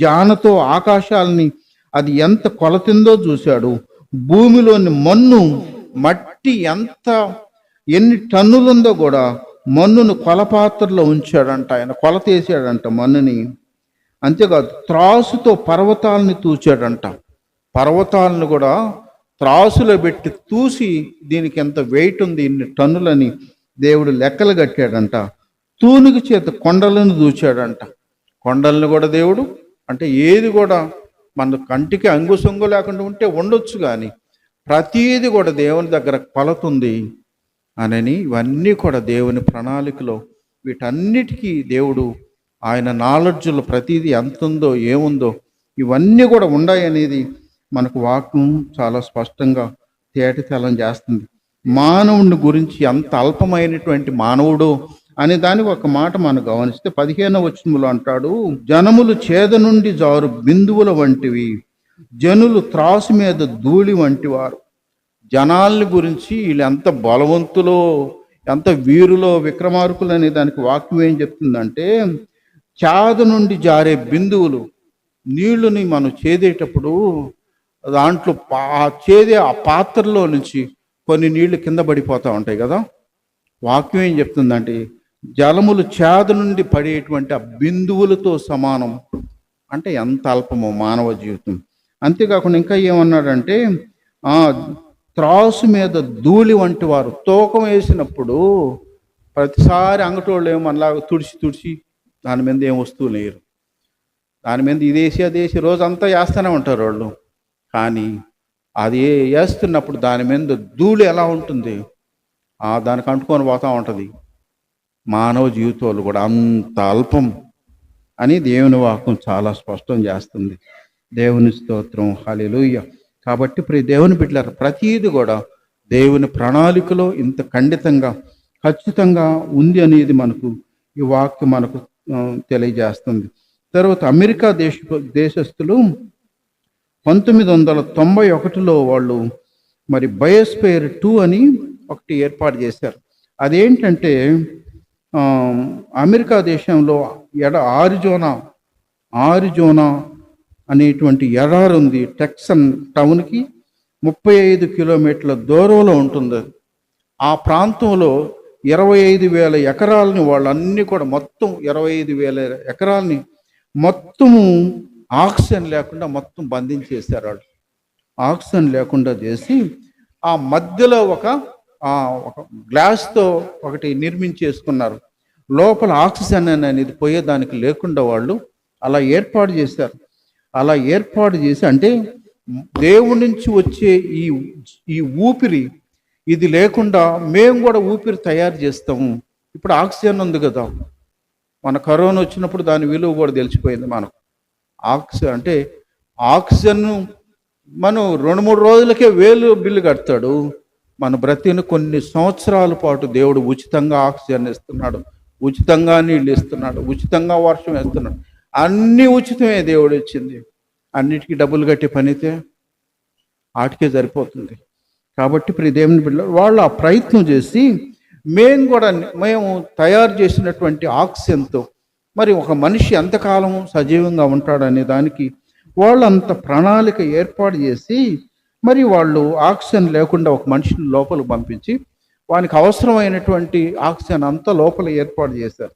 జానతో ఆకాశాలని అది ఎంత కొలతిందో చూశాడు. భూమిలోని మన్ను మట్టి ఎన్ని టన్నులుందో కూడా మన్నును కొలపాత్రలో ఉంచాడంట. ఆయన కొలత వేసాడంట మన్నుని. అంతేకాదు త్రాసుతో పర్వతాలని తూచాడంట. పర్వతాలను కూడా త్రాసులో పెట్టి తూసి దీనికి ఎంత వెయిట్ ఉంది, ఇన్ని టన్నులని దేవుడు లెక్కలు కట్టాడంట. తూనుగు చేత కొండలను దూచాడంట. కొండలను కూడా దేవుడు అంటే ఏది కూడా మన కంటికి అంగుసొంగు లేకుండా ఉంటే ఉండొచ్చు, కానీ ప్రతీది కూడా దేవుని దగ్గర కొలతుంది అనని ఇవన్నీ కూడా దేవుని ప్రణాళికలో వీటన్నిటికీ దేవుడు ఆయన నాలెడ్జ్లో ప్రతీది ఎంత ఉందో ఏముందో ఇవన్నీ కూడా ఉన్నాయి మనకు వాక్యం చాలా స్పష్టంగా తేటతెల్లం చేస్తుంది. మానవుని గురించి ఎంత అల్పమైనటువంటి మానవుడు అనే దానికి ఒక మాట మనం గమనిస్తే 15వ వచనంలో అంటాడు, జనములు చేద నుండి జారు బిందువుల వంటివి, జనులు త్రాసు మీద ధూళి వంటి వారు. జనాల్ని గురించి వీళ్ళు ఎంత బలవంతులో, ఎంత వీరులో, విక్రమార్కులు అనే దానికి వాక్యం ఏం చెప్తుందంటే, చేద నుండి జారే బిందువులు, నీళ్లుని మనం చేదేటప్పుడు దాంట్లో ఆ పాత్రలో నుంచి కొన్ని నీళ్లు కింద పడిపోతూ ఉంటాయి కదా. వాక్యం ఏం చెప్తుందంటే, జలములు చేద నుండి పడేటువంటి ఆ బిందువులతో సమానం. అంటే ఎంత అల్పమో మానవ జీవితం. అంతేకాకుండా ఇంకా ఏమన్నాడంటే, త్రాసు మీద ధూళి వంటి వారు. తూకం వేసినప్పుడు ప్రతిసారి అంగటోళ్ళు ఏమన్నాగా తుడిచి దాని మీద ఏం వస్తువులు లేరు, దాని మీద ఇదేసి అదేసి రోజంతా వేస్తూనే ఉంటారు వాళ్ళు. కానీ అది వేస్తున్నప్పుడు దాని మీద ధూళి ఎలా ఉంటుంది, దానికి అంటుకొని పోతూ ఉంటుంది. మానవ జీవితాలు కూడా అంత అల్పం అని దేవుని వాక్యం చాలా స్పష్టం చేస్తుంది. దేవుని స్తోత్రం, హల్లెలూయా. కాబట్టి ప్రియ దేవుని బిడ్డలారా, ప్రతీది కూడా దేవుని ప్రణాళికలో ఇంత ఖండితంగా ఖచ్చితంగా ఉంది అనేది మనకు ఈ వాక్యం మనకు తెలియజేస్తుంది. తర్వాత అమెరికా దేశస్థులు 1991లో వాళ్ళు మరి బయోస్ఫియర్ 2 అని ఒకటి ఏర్పాటు చేశారు. అదేంటంటే అమెరికా దేశంలో ఆరిజోనా అనేటువంటి ఎడారి ఉంది. టెక్సన్ టౌన్కి 35 కిలోమీటర్ల దూరంలో ఉంటుంది. ఆ ప్రాంతంలో 25,000 ఎకరాలని వాళ్ళన్నీ కూడా మొత్తం 25,000 ఎకరాలని మొత్తము ఆక్సిజన్ లేకుండా మొత్తం బంధించేశారు. వాళ్ళు ఆక్సిజన్ లేకుండా చేసి ఆ మధ్యలో ఒక గ్లాస్తో ఒకటి నిర్మించేసుకున్నారు. లోపల ఆక్సిజన్ అనేది పోయేదానికి లేకుండా వాళ్ళు అలా ఏర్పాటు చేశారు. అలా ఏర్పాటు చేసి అంటే దేవుడి నుంచి వచ్చే ఈ ఊపిరి ఇది లేకుండా మేము కూడా ఊపిరి తయారు చేస్తాము. ఇప్పుడు ఆక్సిజన్ ఉంది కదా, మన కరోనా వచ్చినప్పుడు దాని విలువ కూడా తెలిసిపోయింది మనకు. ఆక్సిజన్ మనం 2-3 రోజులకే 1000 బిల్లు కడతాడు. మన బ్రతిని కొన్ని సంవత్సరాల పాటు దేవుడు ఉచితంగా ఆక్సిజన్ ఇస్తున్నాడు. ఉచితంగా నీళ్ళు ఇస్తున్నాడు, ఉచితంగా వర్షం వేస్తున్నాడు, అన్నీ ఉచితమే దేవుడు ఇచ్చింది. అన్నిటికీ డబ్బులు కట్టి పనితే వాటికే సరిపోతుంది. కాబట్టి ప్రియ దేవుని బిడ్డలు వాళ్ళు ఆ ప్రయత్నం చేసి మేము తయారు చేసినటువంటి ఆక్సిజన్తో మరి ఒక మనిషి ఎంతకాలం సజీవంగా ఉంటాడనే దానికి వాళ్ళు అంత ప్రణాళిక ఏర్పాటు చేసి మరి వాళ్ళు ఆక్సిజన్ లేకుండా ఒక మనిషిని లోపలికి పంపించి వానికి అవసరమైనటువంటి ఆక్సిజన్ అంతా లోపల ఏర్పాటు చేశారు.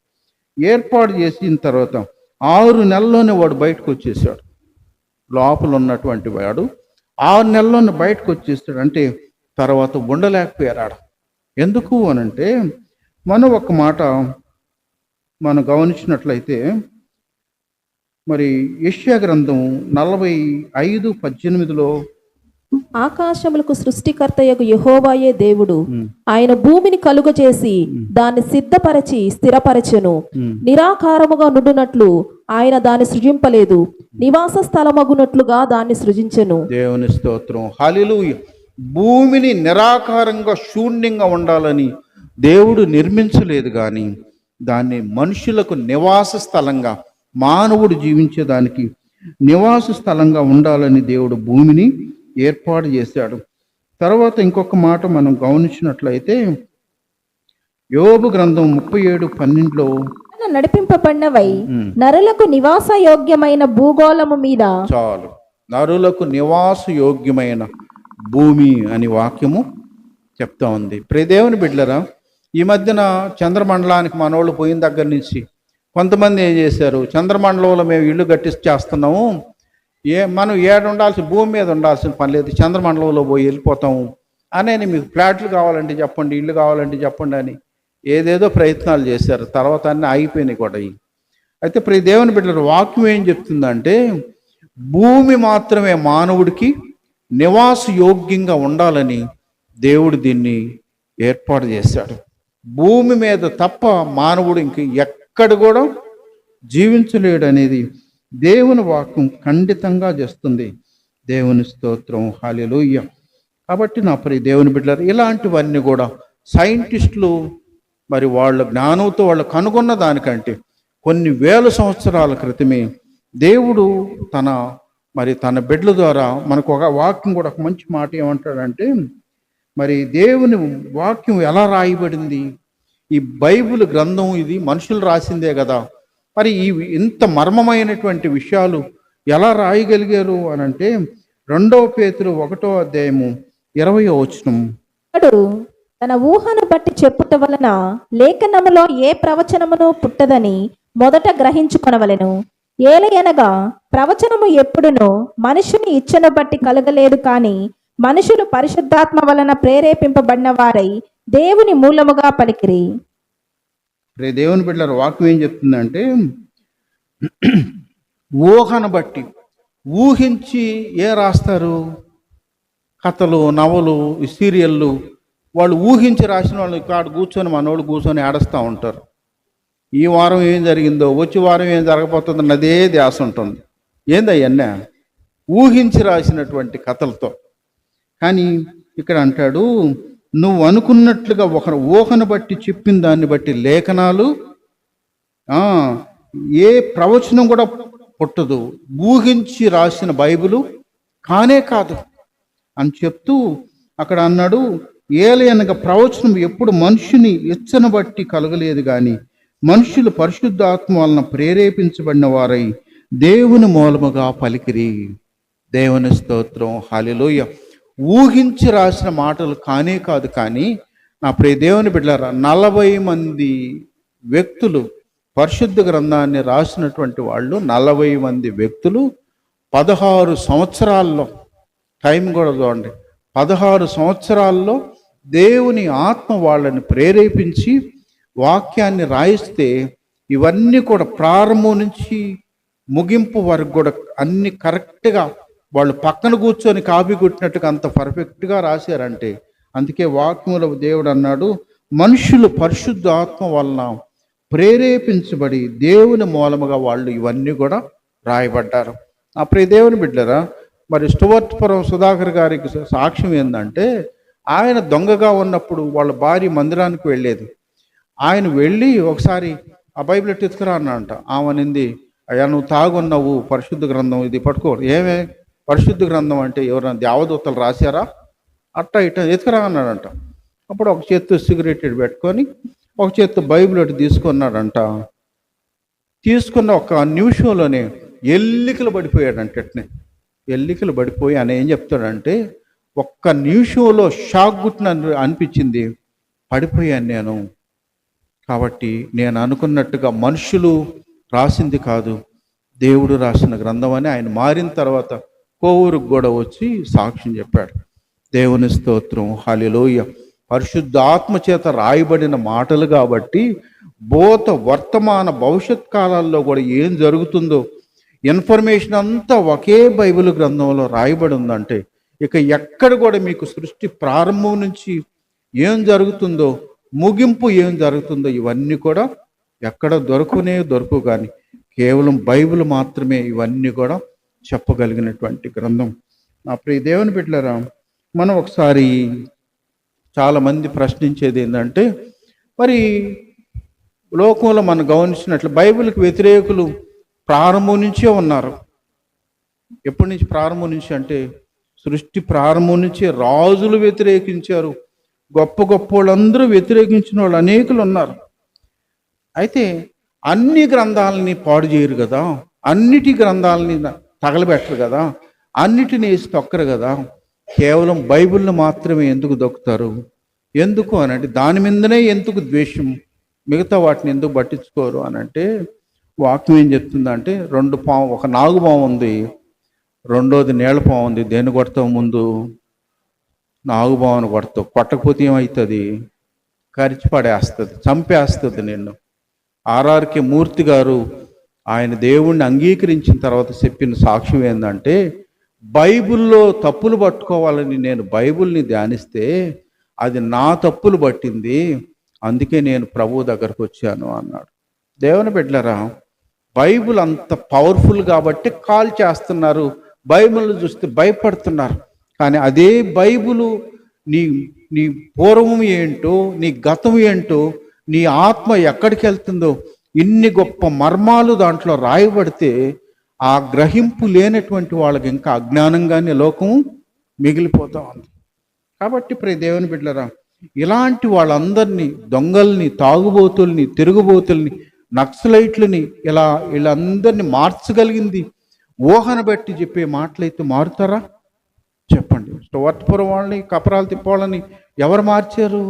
ఏర్పాటు చేసిన తర్వాత 6 నెలల్లోనే వాడు బయటకు వచ్చేసాడు. లోపల ఉన్నటువంటి వాడు 6 నెలల్లోనే బయటకు వచ్చేస్తాడు. అంటే తర్వాత ఉండలేకపోయాడు. ఎందుకు అనంటే మనం ఒక మాట మనం గమనించినట్లయితే మరి యెషయా గ్రంథం 45:18 ఆకాశములకు సృష్టికర్తయగు యెహోవాయే దేవుడు, ఆయన భూమిని కలుగజేసి దాన్ని సిద్ధపరచి స్థిరపరచెను. నిరాకారముగా నుండునట్లు ఆయన దాన్ని సృజింపలేదు, నివాస స్థలమగునట్లుగా దాన్ని సృజించెను. దేవుని స్తోత్రం, హల్లెలూయా. భూమిని నిరాకారంగా శూన్యంగా ఉండాలని దేవుడు నిర్మించలేదు, కానీ దాన్ని మనుషులకు నివాస స్థలంగా, మానవుడు జీవించేదానికి నివాస స్థలంగా ఉండాలని దేవుడు భూమిని ఏర్పాటు చేశాడు. తర్వాత ఇంకొక మాట మనం గమనించినట్లయితే యోబు గ్రంథం 37:12 నడిపింపబడినవై నరులకు నివాస యోగ్యమైన భూగోళము మీద, చాలు, నరులకు నివాస యోగ్యమైన భూమి అని వాక్యము చెప్తా ఉంది. ప్రియ దేవుని బిడ్డలరా, ఈ మధ్యన చంద్రమండలానికి మనోళ్ళు పోయిన దగ్గర నుంచి కొంతమంది ఏం చేశారు, చంద్రమండలంలో మేము ఇల్లు కట్టించేస్తున్నాము, మనం ఉండాల్సిన భూమి మీద ఉండాల్సిన పని లేదు, చంద్రమండలంలో పోయి వెళ్ళిపోతాము అని, మీకు ఫ్లాట్లు కావాలంటే చెప్పండి, ఇల్లు కావాలంటే చెప్పండి అని ఏదేదో ప్రయత్నాలు చేశారు. తర్వాత అన్నీ ఆగిపోయినాయి కూడా. అయితే ప్రియ దేవుని బిడ్డల వాక్యం ఏం చెప్తుందంటే భూమి మాత్రమే మానవుడికి నివాస యోగ్యంగా ఉండాలని దేవుడు దీన్ని ఏర్పాటు చేశాడు. భూమి మీద తప్ప మానవుడు ఇంక ఎక్కడ కూడా జీవించలేడు అనేది దేవుని వాక్యం ఖండితంగా చేస్తుంది. దేవుని స్తోత్రం, హల్లెలూయా. కాబట్టి నా ప్రియ దేవుని బిడ్డలారా, ఇలాంటివన్నీ కూడా సైంటిస్టులు మరి వాళ్ళ జ్ఞానంతో వాళ్ళు కనుగొన్న దానికంటే కొన్ని వేల సంవత్సరాల క్రితమే దేవుడు తన బిడ్డల ద్వారా మనకు ఒక వాక్యం కూడా, ఒక మంచి మాట ఏమంటాడంటే, మరి దేవుని వాక్యం ఎలా రాయబడింది, ఈ బైబిల్ గ్రంథం ఇది మనుషులు రాసిందే కదా, మరి ఇంత మర్మమైనటువంటి విషయాలు ఎలా రాయగలిగారు అని అంటే 2 పేతురు 1:20 తన ఊహను బట్టి చెప్పుట వలన లేఖనములో ఏ ప్రవచనమును పుట్టదని మొదట గ్రహించుకొనవలెను. ఏలయనగా ప్రవచనము ఎప్పుడునో మనుషుని ఇచ్చను బట్టి కలగలేదు, కానీ మనుషులు పరిశుద్ధాత్మ వలన ప్రేరేపింపబడిన వారై దేవుని మూలముగా పలికిరి. దేవుని బిడ్డల వాక్యం ఏం చెప్తుందంటే ఊహను బట్టి, ఊహించి రాస్తారు కథలు, నవలు, సీరియళ్ళు, వాళ్ళు ఊహించి రాసిన వాళ్ళు ఇక్కడ కూర్చొని మనోళ్ళు కూర్చొని ఆడస్తూ ఉంటారు. ఈ వారం ఏం జరిగిందో, వచ్చే వారం ఏం జరగబోతుందో అదే ధ్యాస ఉంటుంది. ఏందయ్యన్నా ఊహించి రాసినటువంటి కథలతో. కానీ ఇక్కడ అంటాడు, నువ్వు అనుకున్నట్లుగా ఒక ఊహను బట్టి చెప్పిన దాన్ని బట్టి లేఖనాలు ఏ ప్రవచనం కూడా పుట్టదు, ఊహించి రాసిన బైబిలు కానే కాదు అని చెప్తూ అక్కడ అన్నాడు, ఏలయనగా ప్రవచనం ఎప్పుడు మనుషుని ఇచ్చను బట్టి కలగలేదు, కానీ మనుషులు పరిశుద్ధాత్మ వలన ప్రేరేపించబడిన వారై దేవుని మూలముగా పలికిరి. దేవుని స్తోత్రం, హల్లెలూయా. ఊహించి రాసిన మాటలు కానే కాదు. కానీ నా ప్రియ దేవుని బిడ్డలారా, 40 మంది వ్యక్తులు పరిశుద్ధ గ్రంథాన్ని రాసినటువంటి వాళ్ళు, 40 మంది వ్యక్తులు 16 సంవత్సరాల్లో, టైం కూడా చూడండి, 16 సంవత్సరాల్లో దేవుని ఆత్మ వాళ్ళని ప్రేరేపించి వాక్యాన్ని రాయిస్తే ఇవన్నీ కూడా ప్రారంభం నుంచి ముగింపు వరకు కూడా అన్ని కరెక్ట్గా వాళ్ళు పక్కన కూర్చొని కాపీ కొట్టినట్టుగా అంత పర్ఫెక్ట్గా రాశారంటే, అందుకే వాక్యములో దేవుడు అన్నాడు, మనుషులు పరిశుద్ధ ఆత్మ వలన ప్రేరేపించబడి దేవుని మూలముగా వాళ్ళు ఇవన్నీ కూడా రాయబడ్డారు. అప్పుడు దేవుని బిడ్డరా, మరి స్టువర్ట్పురం సుధాకర్ గారికి సాక్ష్యం ఏంటంటే, ఆయన దొంగగా ఉన్నప్పుడు వాళ్ళ భార్య మందిరానికి వెళ్ళేది. ఆయన వెళ్ళి ఒకసారి ఆ బైబిల్ ఎత్తుకురా అన్నంట. ఆమె నింది, అయ్యా నువ్వు తాగున్నావు, పరిశుద్ధ గ్రంథం ఇది పట్టుకో. ఏమే పరిశుద్ధ గ్రంథం అంటే ఎవరైనా దేవదూతలు రాశారా? అట్ట ఇట్ట ఎత్తుకురా అన్నాడంట. అప్పుడు ఒక చేత్తో సిగరెట్ పెట్టుకొని ఒక చేత్తో బైబిల్ ఒకటి తీసుకున్నాడంట. తీసుకున్న ఒక నిమిషంలోనే ఎల్లికలు పడిపోయాడంట. ఎట్నే ఎల్లికలు పడిపోయి ఆయన ఏం చెప్తాడంటే, ఒక్క నిమిషంలో షాక్ గుట్టిన అనిపించింది, పడిపోయాను నేను. కాబట్టి నేను అనుకున్నట్టుగా మనుషులు రాసింది కాదు, దేవుడు రాసిన గ్రంథం అని ఆయన మారిన తర్వాత కోవూరుకు కూడా వచ్చి సాక్ష్యం చెప్పాడు. దేవుని స్తోత్రం, హల్లెలూయా. పరిశుద్ధ ఆత్మ చేత రాయబడిన మాటలు కాబట్టి భూత వర్తమాన భవిష్యత్ కాలాల్లో కూడా ఏం జరుగుతుందో ఇన్ఫర్మేషన్ అంతా ఒకే బైబిల్ గ్రంథంలో రాయబడి ఉందంటే, ఇక ఎక్కడ కూడా మీకు సృష్టి ప్రారంభం నుంచి ఏం జరుగుతుందో, ముగింపు ఏం జరుగుతుందో ఇవన్నీ కూడా ఎక్కడ దొరకవు కానీ కేవలం బైబిల్ మాత్రమే ఇవన్నీ కూడా చెప్పగలిగినటువంటి గ్రంథం. నా ప్రియ దేవుని బిడ్డలారా, మనం ఒకసారి చాలామంది ప్రశ్నించేది ఏంటంటే, మరి లోకంలో మనం గమనించినట్లు బైబిల్కి వ్యతిరేకులు ప్రారంభం నుంచే ఉన్నారు. ఎప్పటి నుంచి ప్రారంభం నుంచి అంటే, సృష్టి ప్రారంభం నుంచే రాజులు వ్యతిరేకించారు, గొప్ప గొప్ప వాళ్ళందరూ వ్యతిరేకించిన వాళ్ళు అనేకులు ఉన్నారు. అయితే అన్ని గ్రంథాలని పాడు చేయరు కదా, అన్నిటి గ్రంథాలని తగలబెట్టరు కదా, అన్నిటిని వేసి తొక్కరు కదా, కేవలం బైబిల్ని మాత్రమే ఎందుకు దొక్కుతారు? ఎందుకు అనంటే దాని మీదనే ఎందుకు ద్వేషం, మిగతా వాటిని ఎందుకు పట్టించుకోరు అనంటే, వాక్యం ఏం చెప్తుందంటే, ఒక నాగుపాము ఉంది, రెండోది నీళ్ళపాము ఉంది. దేన్ని కొడతావు? ముందు నాగుపామును కొడతావు. కొట్టకపోతే ఏమవుతుంది? కరిచి పడేస్తుంది, చంపేస్తుంది నిన్ను. ఆర్ఆర్కే మూర్తి గారు ఆయన దేవుణ్ణి అంగీకరించిన తర్వాత చెప్పిన సాక్ష్యం ఏంటంటే, బైబిల్లో తప్పులు పట్టుకోవాలని నేను బైబిల్ని ధ్యానిస్తే అది నా తప్పులు పట్టింది, అందుకే నేను ప్రభు దగ్గరకు వచ్చాను అన్నాడు. దేవుని బిడ్డలారా, బైబిల్ అంత పవర్ఫుల్ కాబట్టి కాల్ చేస్తున్నారు, బైబిల్ చూస్తే భయపడుతున్నారు. కానీ అదే బైబిలు నీ నీ పూర్వం ఏంటో, నీ గతం ఏంటో, నీ ఆత్మ ఎక్కడికి వెళ్తుందో, ఇన్ని గొప్ప మర్మాలు దాంట్లో రాయబడితే ఆ గ్రహింపు లేనటువంటి వాళ్ళకి ఇంకా అజ్ఞానంగానే లోకం మిగిలిపోతూ ఉంది. కాబట్టి ప్రియ దేవుని బిడ్డలారా, ఇలాంటి వాళ్ళందరినీ, దొంగల్ని, తాగుబోతుల్ని, తిరుగుబోతుల్ని, నక్సలైట్లని, వీళ్ళందరినీ మార్చగలిగింది ఊహను బట్టి చెప్పే మాటలైతే మారుతారా? చెప్పండి. వర్తపురం వాళ్ళని, కపరాలు తిప్పాలని ఎవరు మార్చారు?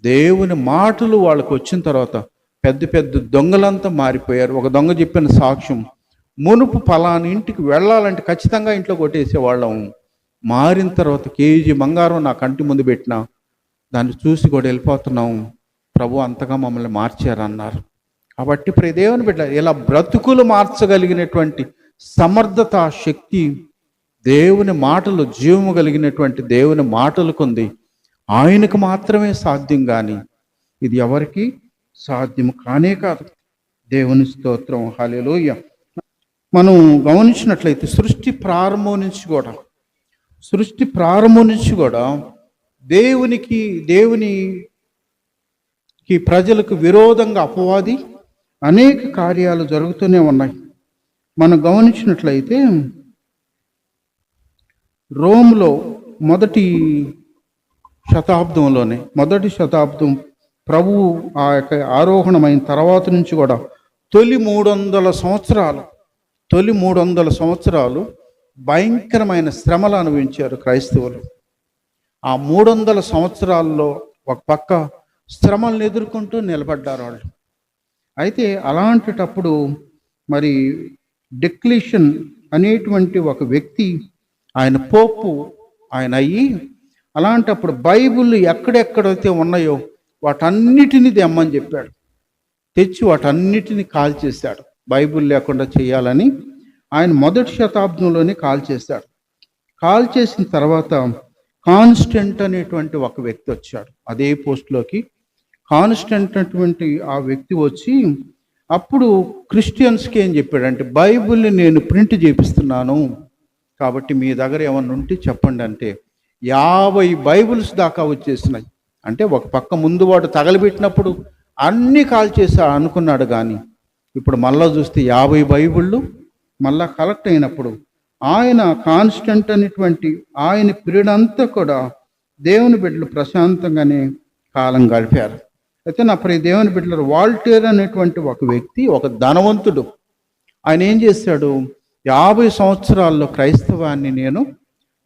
దేవుని మాటలు వాళ్ళకు వచ్చిన తర్వాత పెద్ద పెద్ద దొంగలంతా మారిపోయారు. ఒక దొంగ చెప్పిన సాక్ష్యం, మునుపు ఫలాని ఇంటికి వెళ్ళాలంటే ఖచ్చితంగా ఇంట్లో కొట్టేసేవాళ్ళం, మారిన తర్వాత కేజీ బంగారం నా కంటి ముందు పెట్టినా దాన్ని చూసి కూడా వెళ్ళిపోతున్నాం, ప్రభు అంతగా మమ్మల్ని మార్చారన్నారు. కాబట్టి ప్రియ దేవుని బిడ్డ, ఇలా బ్రతుకులు మార్చగలిగినటువంటి సమర్థత, శక్తి దేవుని మాటలు, జీవము కలిగినటువంటి దేవుని మాటలకు ఉంది. ఆయనకు మాత్రమే సాధ్యం, కానీ ఇది ఎవరికి సాధ్యం కానే కాదు. దేవుని స్తోత్రం, హల్లెలూయా. మనం గమనించినట్లయితే సృష్టి ప్రారంభం నుంచి కూడా దేవునికి ప్రజలకు విరోధంగా అపవాది అనేక కార్యాలు జరుగుతూనే ఉన్నాయి. మనం గమనించినట్లయితే రోమ్లో మొదటి శతాబ్దం ప్రభువు ఆ యొక్క ఆరోహణమైన తర్వాత నుంచి కూడా తొలి 300 సంవత్సరాలు భయంకరమైన శ్రమలు అనుభవించారు క్రైస్తవులు. ఆ 300 సంవత్సరాల్లో ఒక పక్క శ్రమలను ఎదుర్కొంటూ నిలబడ్డారు వాళ్ళు. అయితే అలాంటిటప్పుడు మరి డెక్లీషన్ అనేటువంటి ఒక వ్యక్తి, ఆయన పోపు ఆయన అయ్యి, అలాంటప్పుడు బైబిల్ ఎక్కడెక్కడైతే ఉన్నాయో వాటన్నిటినీ తెమ్మని చెప్పాడు. తెచ్చి వాటన్నిటిని కాల్ చేశాడు. బైబిల్ లేకుండా చేయాలని ఆయన మొదటి శతాబ్దంలోనే కాల్ చేశాడు. కాల్ చేసిన తర్వాత కాన్స్టెంట్ అనేటువంటి ఒక వ్యక్తి వచ్చాడు. అదే పోస్టులోకి కాన్స్టెంట్ అటువంటి ఆ వ్యక్తి వచ్చి అప్పుడు క్రిస్టియన్స్కి ఏం చెప్పాడంటే, బైబిల్ని నేను ప్రింట్ చేపిస్తున్నాను, కాబట్టి మీ దగ్గర ఏమన్నా ఉంటే చెప్పండి అంటే 50 బైబిల్స్ దాకా వచ్చేసినాయి. అంటే ఒక పక్క ముందు వాడు తగలబెట్టినప్పుడు అన్నీ కాల్చేసా అనుకున్నాడు, కానీ ఇప్పుడు మళ్ళా చూస్తే 50 బైబిళ్ళు మళ్ళా కలెక్ట్ అయినప్పుడు ఆయన కాన్స్టెంట్ అనేటువంటి ఆయన పీరియడ్ అంతా కూడా దేవుని బిడ్డలు ప్రశాంతంగానే కాలం గడిపారు. అయితే నా ప్రియ దేవుని బిడ్డలు, వాల్టేర్ అనేటువంటి ఒక వ్యక్తి, ఒక ధనవంతుడు, ఆయన ఏం చేశాడు, 50 సంవత్సరాల్లో క్రైస్తవాన్ని నేను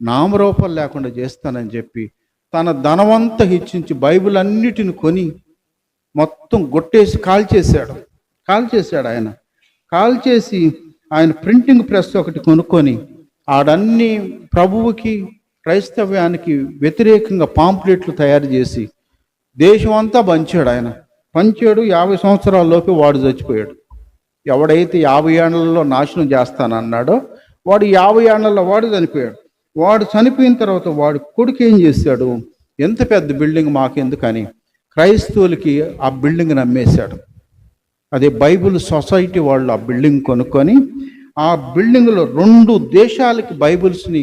నామరూపాలు లేకుండా చేస్తానని చెప్పి తన ధనవంతా హెచ్చించి బైబిల్ అన్నిటిని కొని మొత్తం గొట్టేసి కాల్చేశాడు. ఆయన కాల్చేసి ఆయన ప్రింటింగ్ ప్రెస్ ఒకటి కొనుక్కొని ఆడన్ని ప్రభువుకి క్రైస్తవ్యానికి వ్యతిరేకంగా పాంప్లెట్లు తయారు చేసి దేశం అంతా పంచాడు. 50 సంవత్సరాల లోపే వాడు చచ్చిపోయాడు. ఎవడైతే 50 ఏళ్లలో నాశనం చేస్తానన్నాడో వాడు 50 ఏళ్లలో వాడు చనిపోయాడు. వాడు చనిపోయిన తర్వాత వాడు కొడుకు ఏం చేశాడు, ఎంత పెద్ద బిల్డింగ్ మాకెందుకని క్రైస్తవులకి ఆ బిల్డింగ్ని అమ్మేశాడు. అదే బైబిల్ సొసైటీ వాళ్ళు ఆ బిల్డింగ్ కొనుక్కొని ఆ బిల్డింగ్లో 2 దేశాలకి బైబిల్స్ని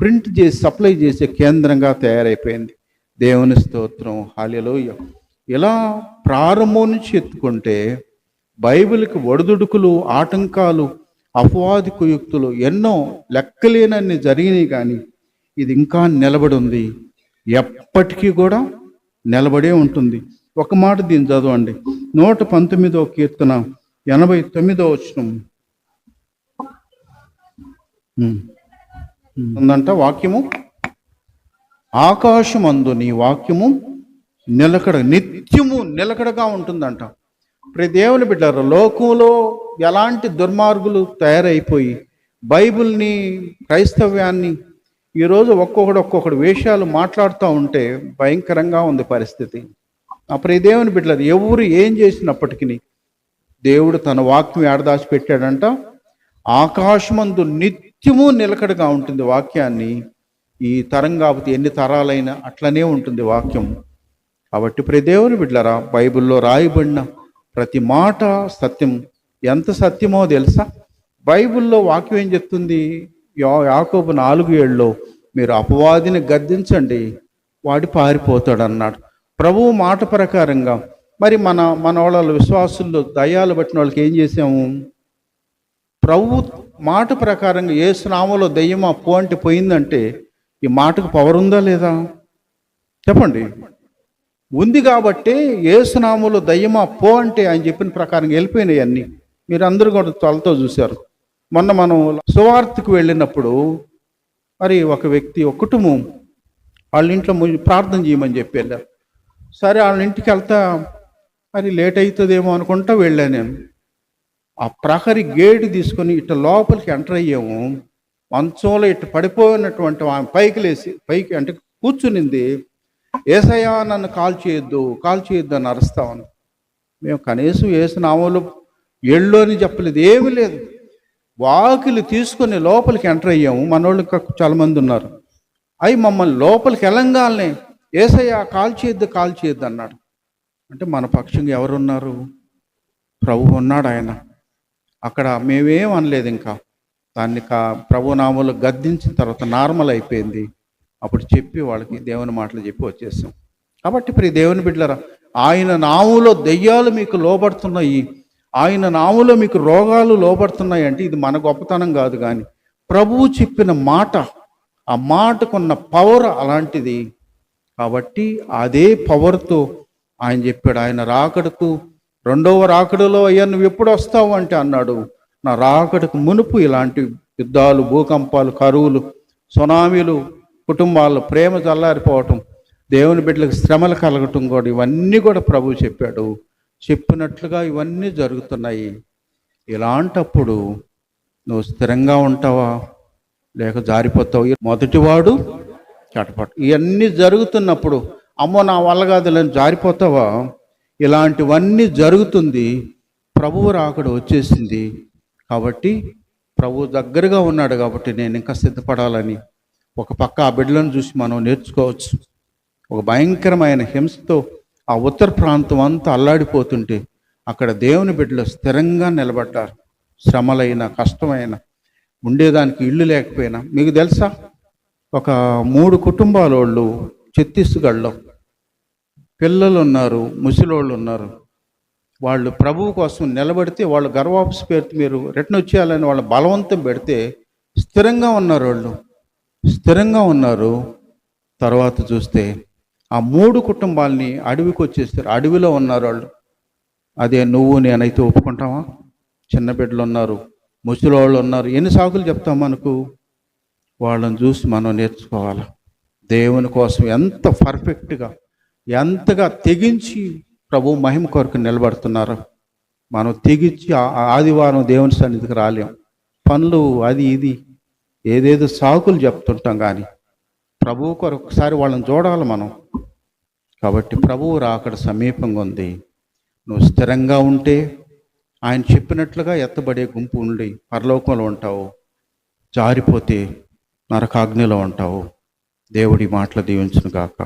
ప్రింట్ చేసి సప్లై చేసే కేంద్రంగా తయారైపోయింది. దేవుని స్తోత్రం, హల్లెలూయా. ఇలా ప్రారంభం నుంచి ఎత్తుకుంటే బైబిల్కి ఒడిదుడుకులు, ఆటంకాలు, అపవాది కుయుక్తులు ఎన్నో లెక్కలేనన్ని జరిగినాయి, కానీ ఇది ఇంకా నిలబడి ఉంది, ఎప్పటికీ కూడా నిలబడే ఉంటుంది. ఒక మాట దీన్ని చదవండి, 119వ కీర్తన 89వ వచనం ఉందంట వాక్యము. ఆకాశమందు నీ వాక్యము నిత్యము నిలకడగా ఉంటుందంట. ప్రతి దేవుని బిడ్డలారా, లోకంలో ఎలాంటి దుర్మార్గులు తయారైపోయి బైబిల్ని, క్రైస్తవ్యాన్ని ఈరోజు ఒక్కొక్కడు వేషాలు మాట్లాడుతూ ఉంటే భయంకరంగా ఉంది పరిస్థితి. అప్పుడు ఈ దేవుని బిడ్డలారా, ఎవరు ఏం చేసినప్పటికీ దేవుడు తన వాక్యం ఏడదాచి పెట్టాడంట. ఆకాశమందు నిత్యము నిలకడగా ఉంటుంది వాక్యాన్ని. ఈ తరం కాకపోతే ఎన్ని తరాలైనా అట్లనే ఉంటుంది వాక్యం. కాబట్టి ప్రతి దేవుని బిడ్డలారా, బైబిల్లో రాయబడిన ప్రతి మాట సత్యం. ఎంత సత్యమో తెలుసా? బైబిల్లో వాక్యం ఏం చెప్తుంది? యాకోబు 4:7 మీరు అపవాదిని గద్దించండి, వాడి పారిపోతాడు అన్నాడు. ప్రభువు మాట ప్రకారంగా మరి మన వాళ్ళ విశ్వాసుల్లో దయ్యాలు పట్టిన వాళ్ళకి ఏం చేసాము? ప్రభు మాట ప్రకారంగా యేసు నామములో దయ్యమా పో అంటే పోయిందంటే ఈ మాటకు పవర్ ఉందా లేదా చెప్పండి? ఉంది. కాబట్టి యేసు నామములో దయ్యమా పో అంటే ఆయన చెప్పిన ప్రకారం వెళ్ళిపోయినాయి అన్నీ. మీరు అందరూ కూడా తలతో చూశారు. మొన్న మనం సువార్తకు వెళ్ళినప్పుడు మరి ఒక వ్యక్తి, ఒక కుటుంబం వాళ్ళ ఇంట్లో ప్రార్థన చేయమని చెప్పి వెళ్ళారు. సరే వాళ్ళ ఇంటికి వెళ్తా మరి లేట్ అవుతుందేమో అనుకుంటా వెళ్ళాను నేను. ఆ ప్రహరీ గేటు తీసుకొని ఇట్లా లోపలికి ఎంటర్ అయ్యాము. మంచంలో ఇట్లా పడిపోయినటువంటి ఆమె పైకి అంటే కూర్చునింది. యేసయ్యా నన్ను కాల్ చేయొద్దు అని అరుస్తామని. మేము కనీసం యేసు నామములో ఎళ్ళు అని చెప్పలేదు, ఏమీ లేదు. వాకిలు తీసుకొని లోపలికి ఎంటర్ అయ్యాము. మనోళ్ళు చాలామంది ఉన్నారు. అవి మమ్మల్ని లోపలికి వెళ్ళంగానే యేసయ్యా కాల్ చేయొద్దు అన్నాడు. అంటే మన పక్షంగా ఎవరున్నారు? ప్రభు ఉన్నాడు. ఆయన అక్కడ మేమేం అనలేదు. ఇంకా దాన్ని ప్రభు నామములో గద్దించిన తర్వాత నార్మల్ అయిపోయింది. అప్పుడు చెప్పి వాళ్ళకి దేవుని మాటలు చెప్పి వచ్చేసాం. కాబట్టి ప్రియ దేవుని బిడ్డలారా, ఆయన నామములో దెయ్యాలు మీకు లోబడుతున్నాయి, ఆయన నామములో మీకు రోగాలు లోబడుతున్నాయి అంటే ఇది మన గొప్పతనం కాదు, కానీ ప్రభువు చెప్పిన మాట, ఆ మాటకున్న పవర్ అలాంటిది. కాబట్టి అదే పవర్తో ఆయన చెప్పాడు. ఆయన రాకడకు, రెండవ రాకడలో అయ్యా నువ్వు ఎప్పుడు వస్తావు అంటే అన్నాడు, నా రాకడకు మునుపు ఇలాంటి యుద్ధాలు, భూకంపాలు, కరువులు, సునామీలు, కుటుంబాల్లో ప్రేమ చల్లారిపోవటం, దేవుని బిడ్డలకు శ్రమలు కలగటం కూడా ఇవన్నీ కూడా ప్రభువు చెప్పాడు. చెప్పినట్లుగా ఇవన్నీ జరుగుతున్నాయి. ఇలాంటప్పుడు నువ్వు స్థిరంగా ఉంటావా లేక జారిపోతావు? మొదటివాడు చటపట. ఇవన్నీ జరుగుతున్నప్పుడు అమ్మో నా వల్ల కాదులని జారిపోతావా? ఇలాంటివన్నీ జరుగుతుంది. ప్రభువు రాకడ వచ్చేసింది. కాబట్టి ప్రభు దగ్గరగా ఉన్నాడు. కాబట్టి నేను ఇంకా సిద్ధపడాలని ఒక పక్క ఆ బిడ్డలను చూసి మనం నేర్చుకోవచ్చు. ఒక భయంకరమైన హింసతో ఆ ఉత్తర ప్రాంతం అంతా అల్లాడిపోతుంటే అక్కడ దేవుని బిడ్డలు స్థిరంగా నిలబడ్డారు. శ్రమలైన, కష్టమైన, ఉండేదానికి ఇల్లు లేకపోయినా. మీకు తెలుసా, ఒక 3 కుటుంబాల వాళ్ళు ఛత్తీస్గఢ్లో పిల్లలు ఉన్నారు, ముసలోళ్ళు ఉన్నారు. వాళ్ళు ప్రభువు కోసం నిలబడితే వాళ్ళు గర్వాప్స్ పేరుతో మీరు రిటర్న్ వచ్చేయాలని వాళ్ళ బలవంతం పెడితే స్థిరంగా ఉన్నారు. వాళ్ళు స్థిరంగా ఉన్నారు. తర్వాత చూస్తే ఆ 3 కుటుంబాలని అడవికి వచ్చేస్తారు. అడవిలో ఉన్నారు వాళ్ళు. అదే నువ్వు నేనైతే ఒప్పుకుంటామా? చిన్న బిడ్డలు ఉన్నారు, ముసలోళ్ళు ఉన్నారు. ఎన్ని సాకులు చెప్తాం మనకు? వాళ్ళని చూసి మనం నేర్చుకోవాలి. దేవుని కోసం ఎంత పర్ఫెక్ట్గా, ఎంతగా తెగించి ప్రభు మహిమ కొరకు నిలబడుతున్నారు. మనం తెగించి ఆదివారం దేవుని సన్నిధికి రాలేం. పనులు అది ఇది ఏదేదో సాకులు చెప్తుంటాం. కానీ ప్రభువు కొరకు ఒకసారి వాళ్ళని చూడాలి మనం. కాబట్టి ప్రభువు రాకడ సమీపంగా ఉంది. నువ్వు స్థిరంగా ఉంటే ఆయన చెప్పినట్లుగా ఎత్తబడే గుంపు ఉండి పరలోకంలో ఉంటావు. జారిపోతే నరకాగ్నిలో ఉంటావు. దేవుడి మాటలు దీవించును గాక.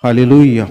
హల్లెలూయా.